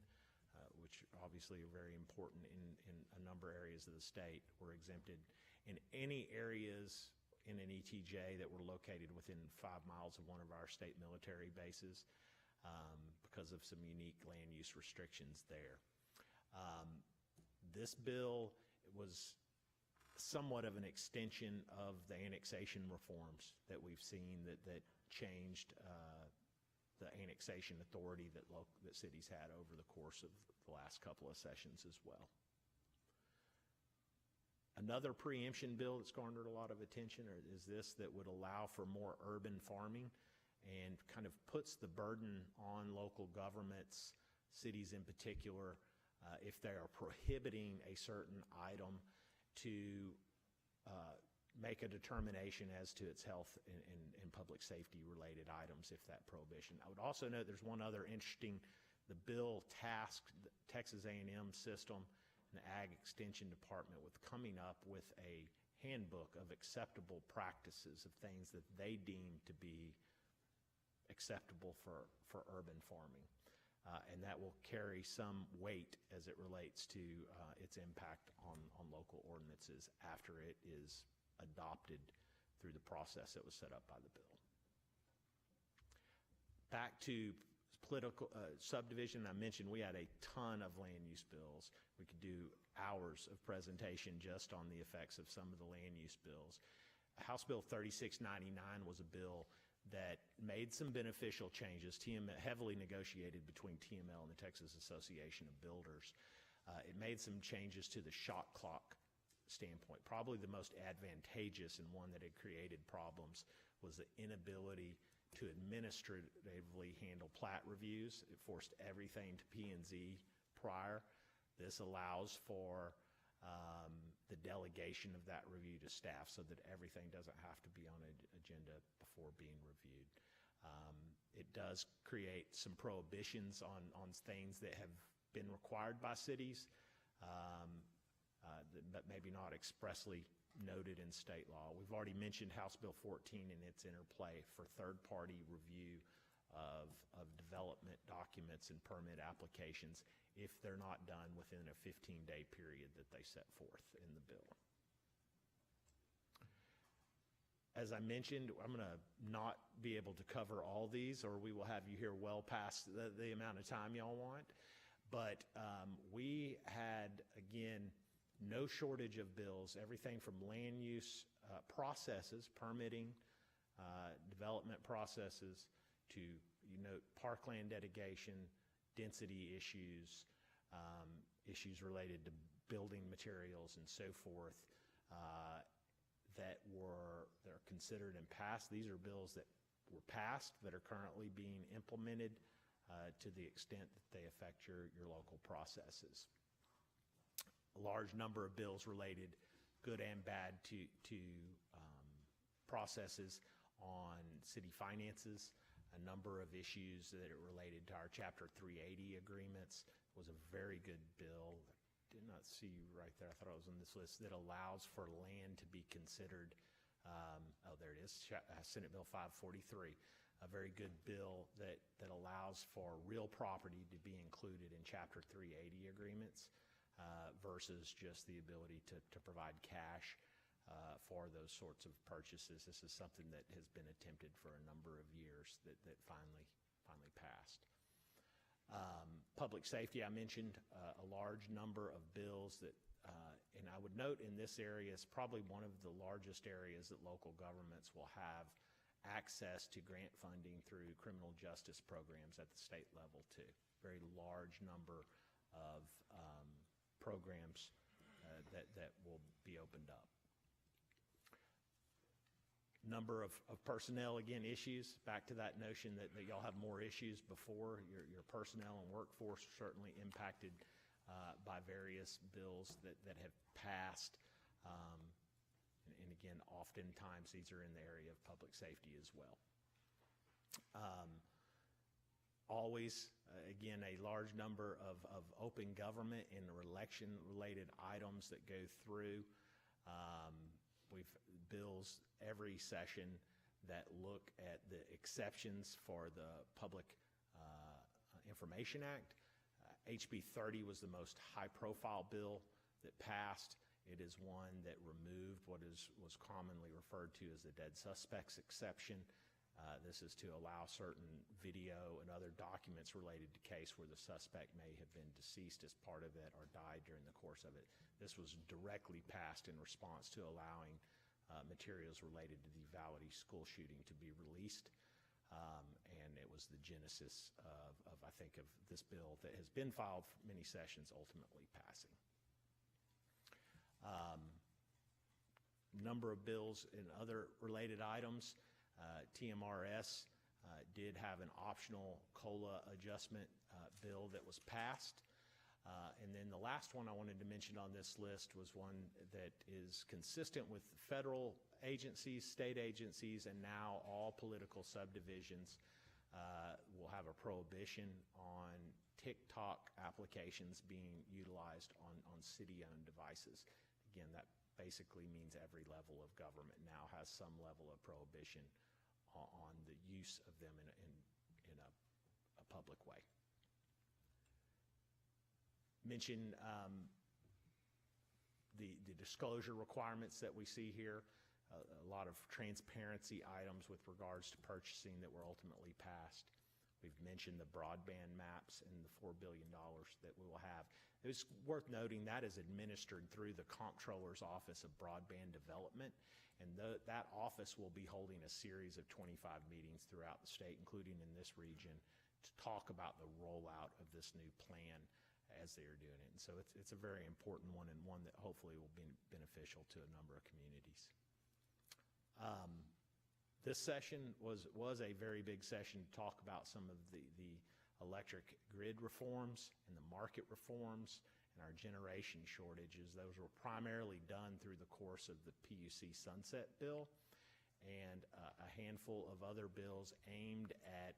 which obviously are very important in a number of areas of the state, were exempted. In any areas in an ETJ that were located within 5 miles of one of our state military bases, because of some unique land use restrictions there. This bill was somewhat of an extension of the annexation reforms that we've seen that changed the annexation authority that cities had over the course of the last couple of sessions as well. Another preemption bill that's garnered a lot of attention is this that would allow for more urban farming and kind of puts the burden on local governments, cities in particular, if they are prohibiting a certain item to make a determination as to its health and public safety related items if that prohibition. I would also note there's one other interesting, the bill tasked the Texas A&M system and the Ag Extension Department with coming up with a handbook of acceptable practices of things that they deem to be acceptable for urban farming. And that will carry some weight as it relates to its impact on local ordinances after it is adopted through the process that was set up by the bill. Back to political subdivision, I mentioned we had a ton of land use bills. We could do hours of presentation just on the effects of some of the land use bills. House Bill 3699 was a bill that made some beneficial changes, heavily negotiated between TML and the Texas Association of Builders. It made some changes to the shot clock standpoint. Probably the most advantageous and one that had created problems was the inability to administratively handle plat reviews. It forced everything to P&Z prior. This allows for the delegation of that review to staff so that everything doesn't have to be on an agenda before being reviewed. It does create some prohibitions on things that have been required by cities, but maybe not expressly noted in state law. We've already mentioned House Bill 14 and its interplay for third-party review of development documents and permit applications if they're not done within a 15-day period that they set forth in the bill. As I mentioned, I'm going to not be able to cover all these, or we will have you here well past the amount of time y'all want. But we had, again, no shortage of bills, everything from land use processes, permitting, development processes, to parkland dedication, density issues, issues related to building materials and so forth that are considered and passed. These are bills that were passed that are currently being implemented to the extent that they affect your local processes. A large number of bills related, good and bad, to processes on city finances. A number of issues that are related to our Chapter 380 agreements. Was a very good bill. Did not see you right there. I thought it was on this list, that allows for land to be considered. There it is, Senate Bill 543. A very good bill that allows for real property to be included in Chapter 380 agreements versus just the ability to provide cash for those sorts of purchases. This is something that has been attempted for a number of years that finally passed. Public safety, I mentioned a large number of bills that, and I would note in this area, it's probably one of the largest areas that local governments will have access to grant funding through criminal justice programs at the state level too. Very large number of programs that will be opened up. Number of personnel, again, issues. Back to that notion that y'all have more issues before. Your personnel and workforce are certainly impacted by various bills that have passed. And again, oftentimes these are in the area of public safety as well. Always, again, a large number of open government and election-related items that go through. We've bills every session that look at the exceptions for the Public Information Act. HB 30 was the most high-profile bill that passed. It is one that removed what was commonly referred to as the dead suspects exception. This is to allow certain video and other documents related to case where the suspect may have been deceased as part of it or died during the course of it. This was directly passed in response to allowing materials related to the Uvalde school shooting to be released. and it was the genesis of, I think, of this bill that has been filed for many sessions, ultimately passing. Number of bills and other related items. TMRS did have an optional COLA adjustment bill that was passed. And then the last one I wanted to mention on this list was one that is consistent with federal agencies, state agencies, and now all political subdivisions will have a prohibition on TikTok applications being utilized on city-owned devices. Again, that basically means every level of government now has some level of prohibition on the use of them in a public way. Mention the disclosure requirements that we see here, a lot of transparency items with regards to purchasing that were ultimately passed. We've mentioned the broadband maps and the $4 billion that we will have. It's worth noting that is administered through the Comptroller's Office of Broadband Development, and that office will be holding a series of 25 meetings throughout the state, including in this region, to talk about the rollout of this new plan as they are doing it. And so it's a very important one, and one that hopefully will be beneficial to a number of communities. This session was a very big session to talk about some of the electric grid reforms and the market reforms and our generation shortages. Those were primarily done through the course of the PUC Sunset Bill and a handful of other bills aimed at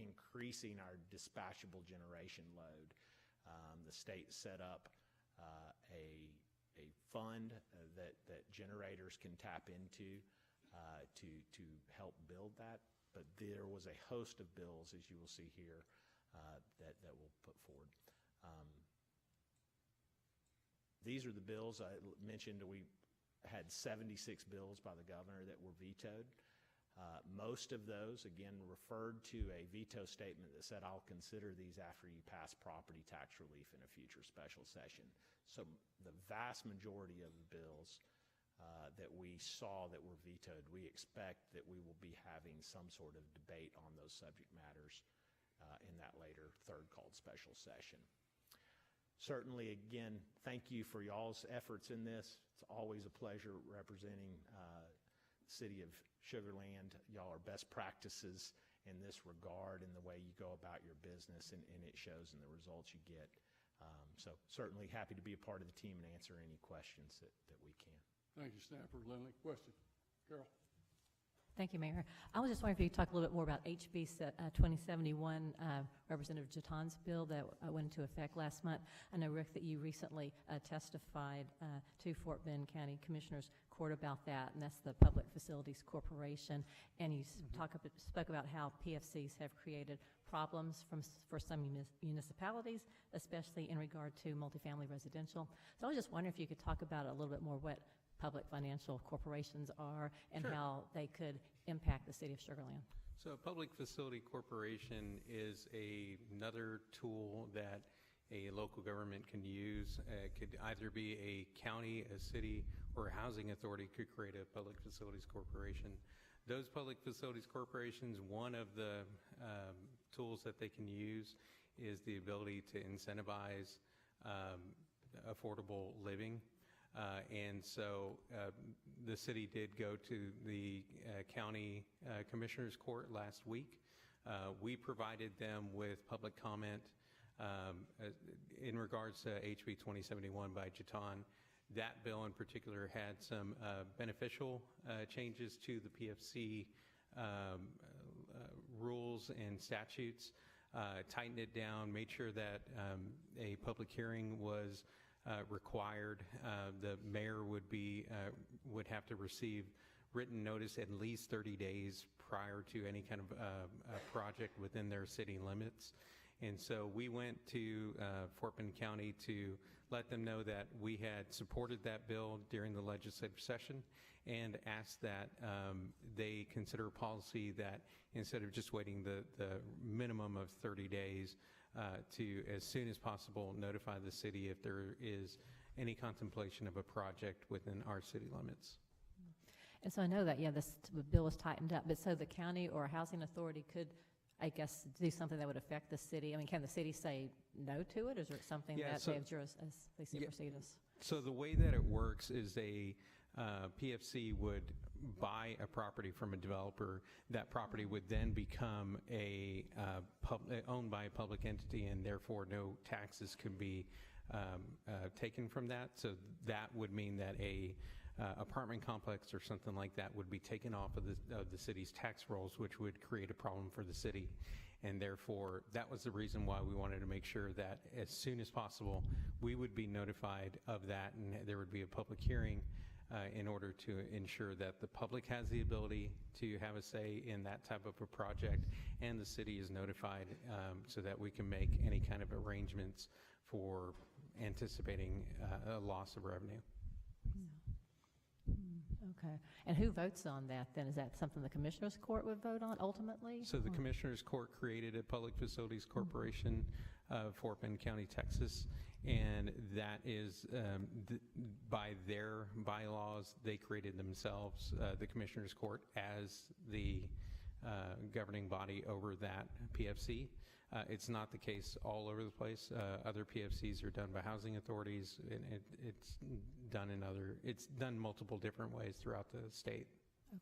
increasing our dispatchable generation load. The state set up a fund that generators can tap into to help build that, but there was a host of bills, as you will see here, that we'll put forward. These are the bills I mentioned. We had 76 bills by the governor that were vetoed. Most of those, again, referred to a veto statement that said, I'll consider these after you pass property tax relief in a future special session. So the vast majority of the bills that we saw that were vetoed, we expect that we will be having some sort of debate on those subject matters in that later third called special session. Certainly, again, thank you for y'all's efforts in this. It's always a pleasure representing the city of Sugar Land. Y'all are best practices in this regard in the way you go about your business, and it shows in the results you get. So certainly happy to be a part of the team and answer any questions that we can. Thank you, Snapper. Lindley, question? Carol? Thank you, Mayor. I was just wondering if you could talk a little bit more about HB 2071, Representative Jaton's bill that went into effect last month. I know, Rick, that you recently testified to Fort Bend County Commissioner's Court about that, and that's the Public Facilities Corporation. And you spoke about how PFCs have created problems for some municipalities, especially in regard to multifamily residential. So I was just wondering if you could talk about a little bit more what public financial corporations are and Sure. how they could impact the city of Sugar Land. So a public facility corporation is another tool that a local government can use. It could either be a county, a city, or a housing authority could create a public facilities corporation. Those public facilities corporations, one of the tools that they can use is the ability to incentivize affordable living. And so the city did go to the county commissioner's court last week. We provided them with public comment in regards to HB 2071 by Jaton. That bill in particular had some beneficial changes to the PFC rules and statutes, tightened it down, made sure that a public hearing was required. The mayor would have to receive written notice at least 30 days prior to any kind of project within their city limits. And so we went to Fort Bend County to let them know that we had supported that bill during the legislative session and asked that they consider a policy that instead of just waiting the minimum of 30 days, to, as soon as possible, notify the city if there is any contemplation of a project within our city limits. And so I know that, yeah, this bill is tightened up, but so the county or a housing authority could, I guess, do something that would affect the city? I mean, can the city say no to it, or is it something Yeah, that so- they have as they supersede us? So the way that it works is a PFC would buy a property from a developer. That property would then become owned by a public entity, and therefore no taxes could be taken from that. So that would mean that a apartment complex or something like that would be taken off of the city's tax rolls, which would create a problem for the city. And therefore, that was the reason why we wanted to make sure that as soon as possible, we would be notified of that, and there would be a public hearing in order to ensure that the public has the ability to have a say in that type of a project, and the city is notified so that we can make any kind of arrangements for anticipating a loss of revenue. Okay. And who votes on that then? Is that something the Commissioners Court would vote on ultimately? So the Commissioners Court created a Public Facilities Corporation of Fort Bend County, Texas, and that is by their bylaws, they created themselves, the Commissioners Court, as the governing body over that PFC. It's not the case all over the place. Other PFCs are done by housing authorities, and it's done multiple different ways throughout the state.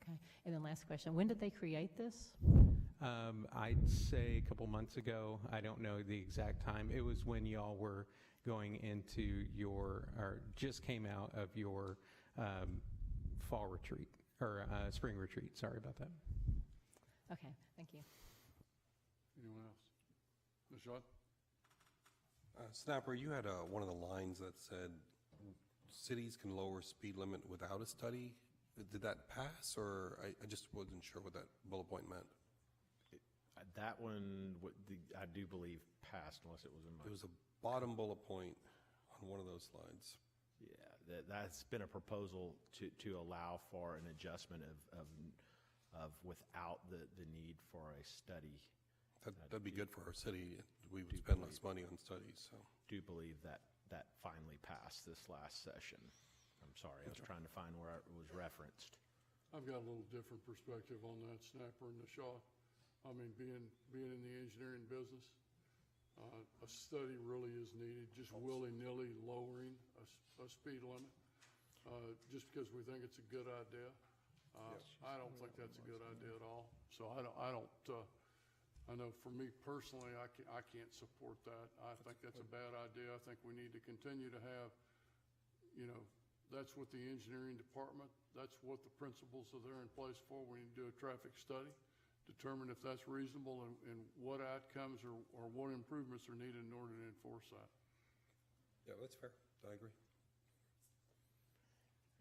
Okay. And then last question, when did they create this? I'd say a couple months ago. I don't know the exact time. It was when y'all were going into or just came out of your fall retreat, or spring retreat. Sorry about that. Okay, thank you. Anyone else? Ms. Shaw? Snapper, you had one of the lines that said cities can lower speed limit without a study. Did that pass, or I just wasn't sure what that bullet point meant? That one, I do believe passed, unless it was in my... It was a bottom bullet point on one of those slides. Yeah, that's been a proposal to allow for an adjustment of without the need for a study. That'd be good for our city. We would spend less money on studies. So, do believe that finally passed this last session. I'm sorry, I was trying to find where it was referenced. I've got a little different perspective on that, Snapper and Shaw. I mean, being in the engineering business, a study really is needed. Just willy-nilly lowering a speed limit, just because we think it's a good idea. I don't think that's a good idea at all. So I know for me personally, I can't support that. I think that's a bad idea. I think we need to continue to have, that's what the engineering department, that's what the principles are there in place for. We need to do a traffic study, determine if that's reasonable and what outcomes or what improvements are needed in order to enforce that. yeah, that's fair. I agree.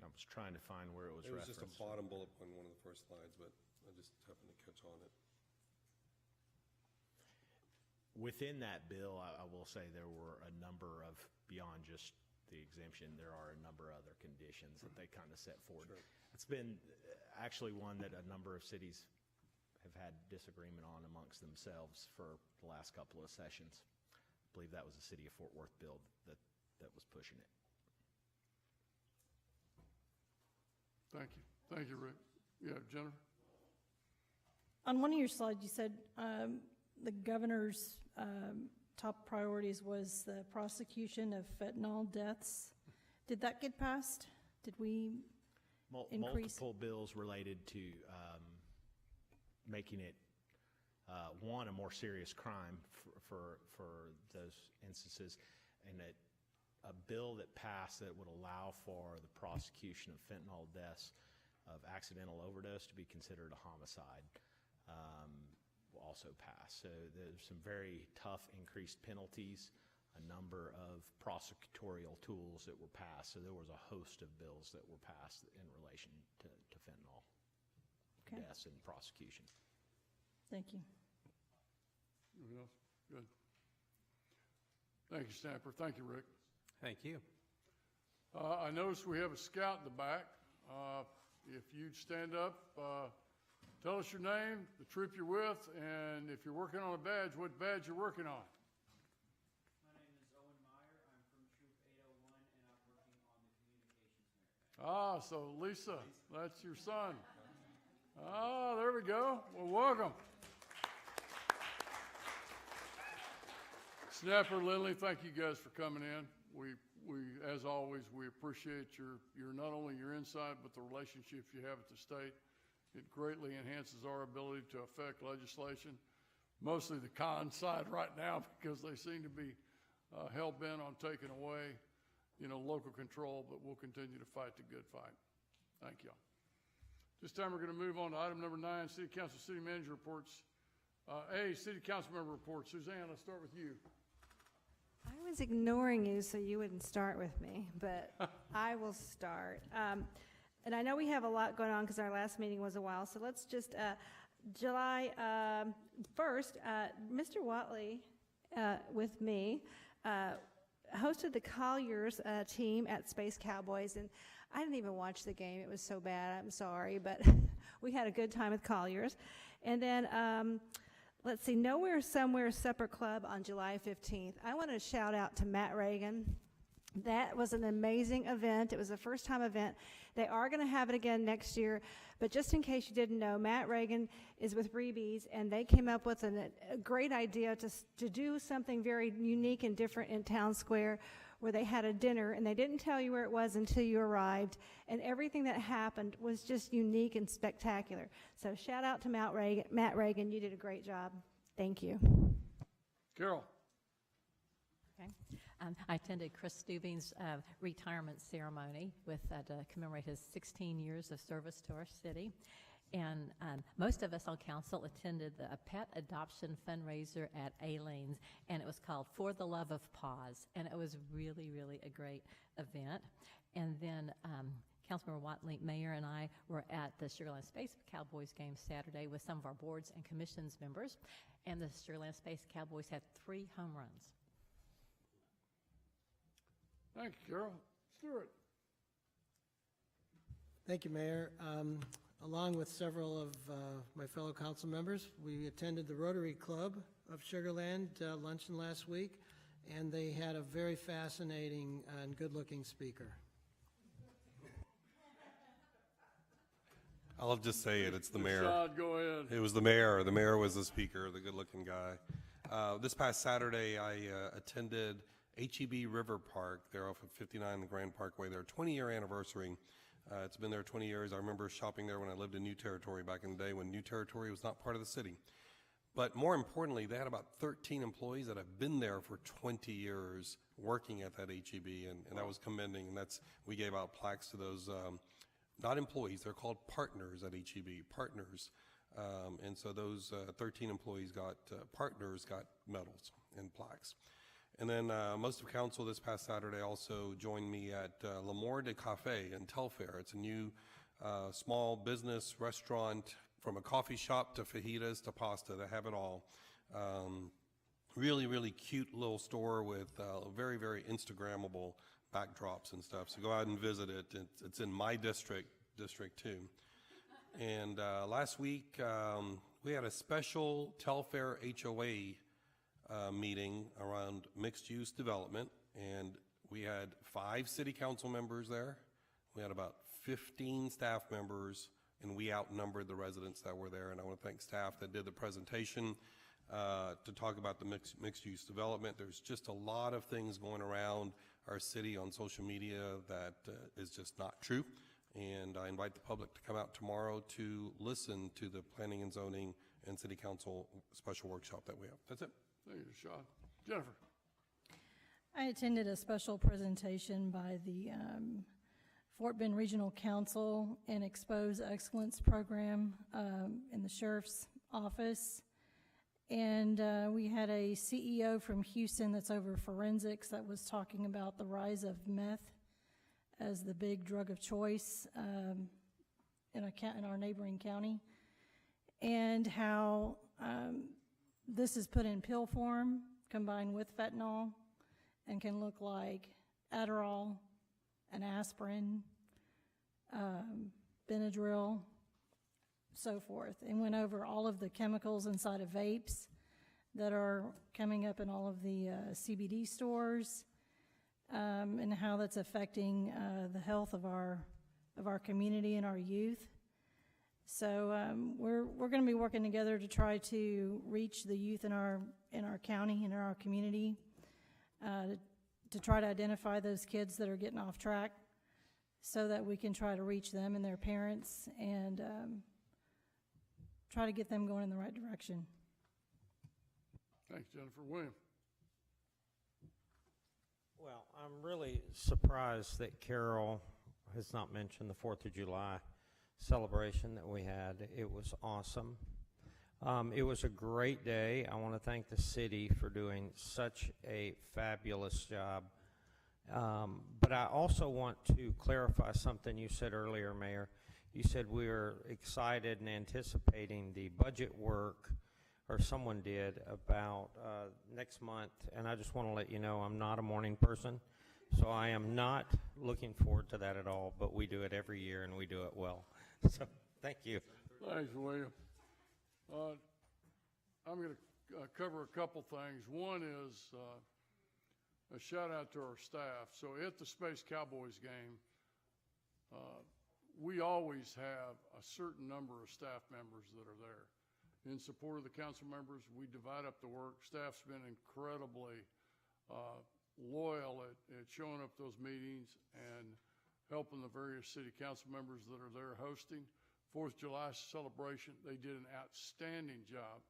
I was trying to find where it was referenced. It was just a bottom bullet point on one of the first slides, but I just happened to catch on it. Within that bill, I will say there were a number of, beyond just the exemption, there are a number of other conditions that they kind of set forward. Sure. It's been actually one that a number of cities have had disagreement on amongst themselves for the last couple of sessions. I believe that was the City of Fort Worth bill that was pushing it. Thank you. Thank you, Rick. Yeah, Jennifer? On one of your slides, you said the governor's top priorities was the prosecution of fentanyl deaths. Did that get passed? Did we increase? Multiple bills related to making it, one, a more serious crime for those instances, and a bill that passed that would allow for the prosecution of fentanyl deaths of accidental overdose to be considered a homicide. Also passed. So there's some very tough increased penalties, a number of prosecutorial tools that were passed. So there was a host of bills that were passed in relation to fentanyl deaths and prosecution. Thank you. Anyone else? Good. Thank you, Snapper. Thank you, Rick. Thank you. I noticed we have a scout in the back. If you'd stand up, tell us your name, the troop you're with, and if you're working on a badge, what badge you're working on. My name is Owen Meyer. I'm from Troop 801, and I'm working on the communications merit badge. Ah, so Lisa, that's your son. Ah, there we go. Well, welcome. Snapper, Lindley, thank you guys for coming in. We, as always, we appreciate your not only your insight, but the relationships you have at the state. It greatly enhances our ability to affect legislation, mostly the con side right now, because they seem to be hell-bent on taking away, local control, but we'll continue to fight the good fight. Thank y'all. This time we're going to move on to item number 9, City Council City Manager reports. City Council Member reports. Suzanne, let's start with you. I was ignoring you so you wouldn't start with me, but I will start. And I know we have a lot going on because our last meeting was a while, so let's just, July 1st, Mr. Watley with me hosted the Colliers team at Space Cowboys, and I didn't even watch the game. It was so bad. I'm sorry, but we had a good time with Colliers. And then, let's see, Nowhere Somewhere Supper Club on July 15th. I want to shout out to Matt Reagan. That was an amazing event. It was a first-time event. They are going to have it again next year, but just in case you didn't know, Matt Reagan is with Reeby's, and they came up with a great idea to do something very unique and different in Town Square, where they had a dinner, and they didn't tell you where it was until you arrived, and everything that happened was just unique and spectacular. So shout out to Matt Reagan. You did a great job. Thank you. Carol. Okay. I attended Chris Stubing's retirement ceremony to commemorate his 16 years of service to our city. And most of us on council attended the pet adoption fundraiser at Aileen's, and it was called For the Love of Paws, and it was really, really a great event. And then Councilmember Watley, Mayor, and I were at the Sugarland Space Cowboys game Saturday with some of our boards and commissions members, and the Sugarland Space Cowboys had 3 home runs. Thank you, Carol. Stuart. Thank you, Mayor. Along with several of my fellow council members, we attended the Rotary Club of Sugarland luncheon last week, and they had a very fascinating and good-looking speaker. I'll just say it. It's the mayor. Rashad, go ahead. It was the mayor. The mayor was the speaker, the good-looking guy. This past Saturday, I attended HEB River Park. They're off of 59 the Grand Parkway. Their 20-year anniversary. It's been there 20 years. I remember shopping there when I lived in New Territory back in the day when New Territory was not part of the city. But more importantly, they had about 13 employees that have been there for 20 years working at that HEB, and that was commending. And we gave out plaques to those, not employees, they're called partners at HEB, partners. And so those 13 employees partners got medals and plaques. And then most of council this past Saturday also joined me at L'Amour de Café in Telfair. It's a new small business restaurant, from a coffee shop to fajitas to pasta. They have it all. Really, really cute little store with very, very Instagrammable backdrops and stuff. So go out and visit it. It's in my district too. And last week we had a special Telfair HOA meeting around mixed-use development, and we had 5 city council members there. We had about 15 staff members, and we outnumbered the residents that were there. And I want to thank staff that did the presentation to talk about the mixed-use development. There's just a lot of things going around our city on social media that is just not true. And I invite the public to come out tomorrow to listen to the planning and zoning and city council special workshop that we have. That's it. Thank you, Sean. Jennifer. I attended a special presentation by the Fort Bend Regional Council and Expose Excellence Program in the Sheriff's Office. And we had a CEO from Houston that's over forensics that was talking about the rise of meth as the big drug of choice in our neighboring county, and how this is put in pill form combined with fentanyl and can look like Adderall, an aspirin, Benadryl, so forth, and went over all of the chemicals inside of vapes that are coming up in all of the CBD stores, and how that's affecting the health of our of our community and our youth. So we're going to be working together to try to reach the youth in our county and in our community, to try to identify those kids that are getting off track, so that we can try to reach them and their parents and try to get them going in the right direction. Thanks, Jennifer. William? Well, I'm really surprised that Carol has not mentioned the 4th of July celebration that we had. It was awesome. It was a great day. I want to thank the city for doing such a fabulous job. But I also want to clarify something you said earlier, Mayor. You said we were excited and anticipating the budget work, or someone did, about next month. And I just want to let you know I'm not a morning person, so I am not looking forward to that at all. But we do it every year, and we do it well. So thank you. Thanks, William. I'm going to cover a couple things. One is a shout out to our staff. So at the Space Cowboys game, we always have a certain number of staff members that are there. In support of the council members, we divide up the work. Staff's been incredibly loyal at showing up those meetings and helping the various city council members that are there hosting. 4th of July celebration, they did an outstanding job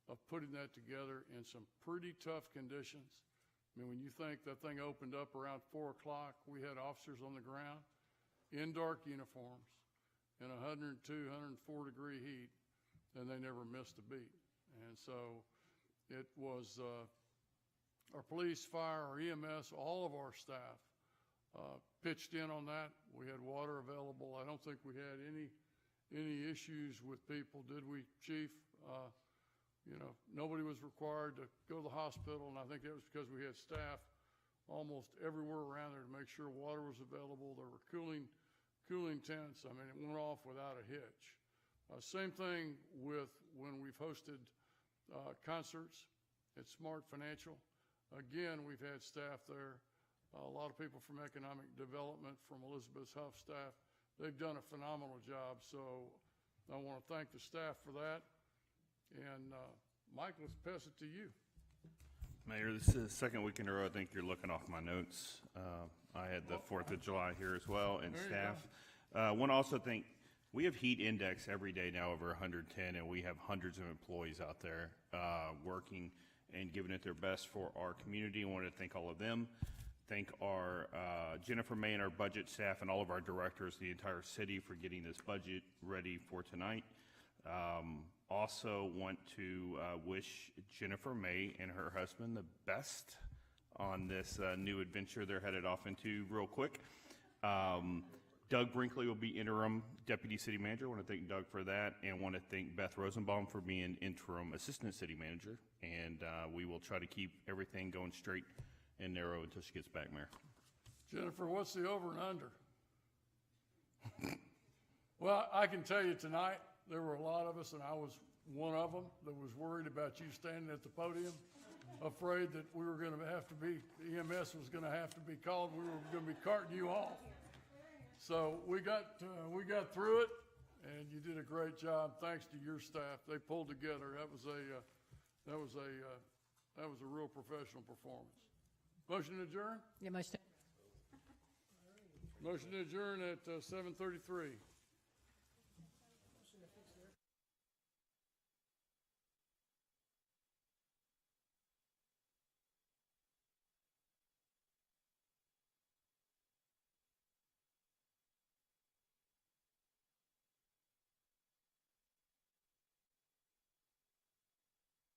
of putting that together in some pretty tough conditions. I mean, when you think that thing opened up around 4 o'clock, we had officers on the ground in dark uniforms in 102, 104 degree heat, and they never missed a beat. And so it was our police, fire, our EMS, all of our staff pitched in on that. We had water available. I don't think we had any issues with people, did we, Chief? Nobody was required to go to the hospital, and I think that was because we had staff almost everywhere around there to make sure water was available. There were cooling tents. I mean, it went off without a hitch. Same thing with when we've hosted concerts at Smart Financial. Again, we've had staff there. A lot of people from economic development, from Elizabeth Huff staff. They've done a phenomenal job, so I want to thank the staff for that. And Mike, let's pass it to you. Mayor, this is the second week in a row I think you're looking off my notes. I had the 4th of July here as well, and staff. I want to also think we have heat index every day now over 110, and we have hundreds of employees out there working and giving it their best for our community. I want to thank all of them. Thank our Jennifer May and our budget staff and all of our directors, the entire city, for getting this budget ready for tonight. Also want to wish Jennifer May and her husband the best on this new adventure they're headed off into real quick. Doug Brinkley will be interim deputy city manager. I want to thank Doug for that, and want to thank Beth Rosenbaum for being interim assistant city manager. And we will try to keep everything going straight and narrow until she gets back, Mayor. Jennifer, what's the over and under? Well, I can tell you tonight, there were a lot of us, and I was one of them, that was worried about you standing at the podium, afraid that we were going to have to be, EMS was going to have to be called, we were going to be carting you off. So we got through it, and you did a great job. Thanks to your staff, they pulled together. That was a real professional performance. Motion to adjourn? Yeah, motion. Motion to adjourn at 7:33.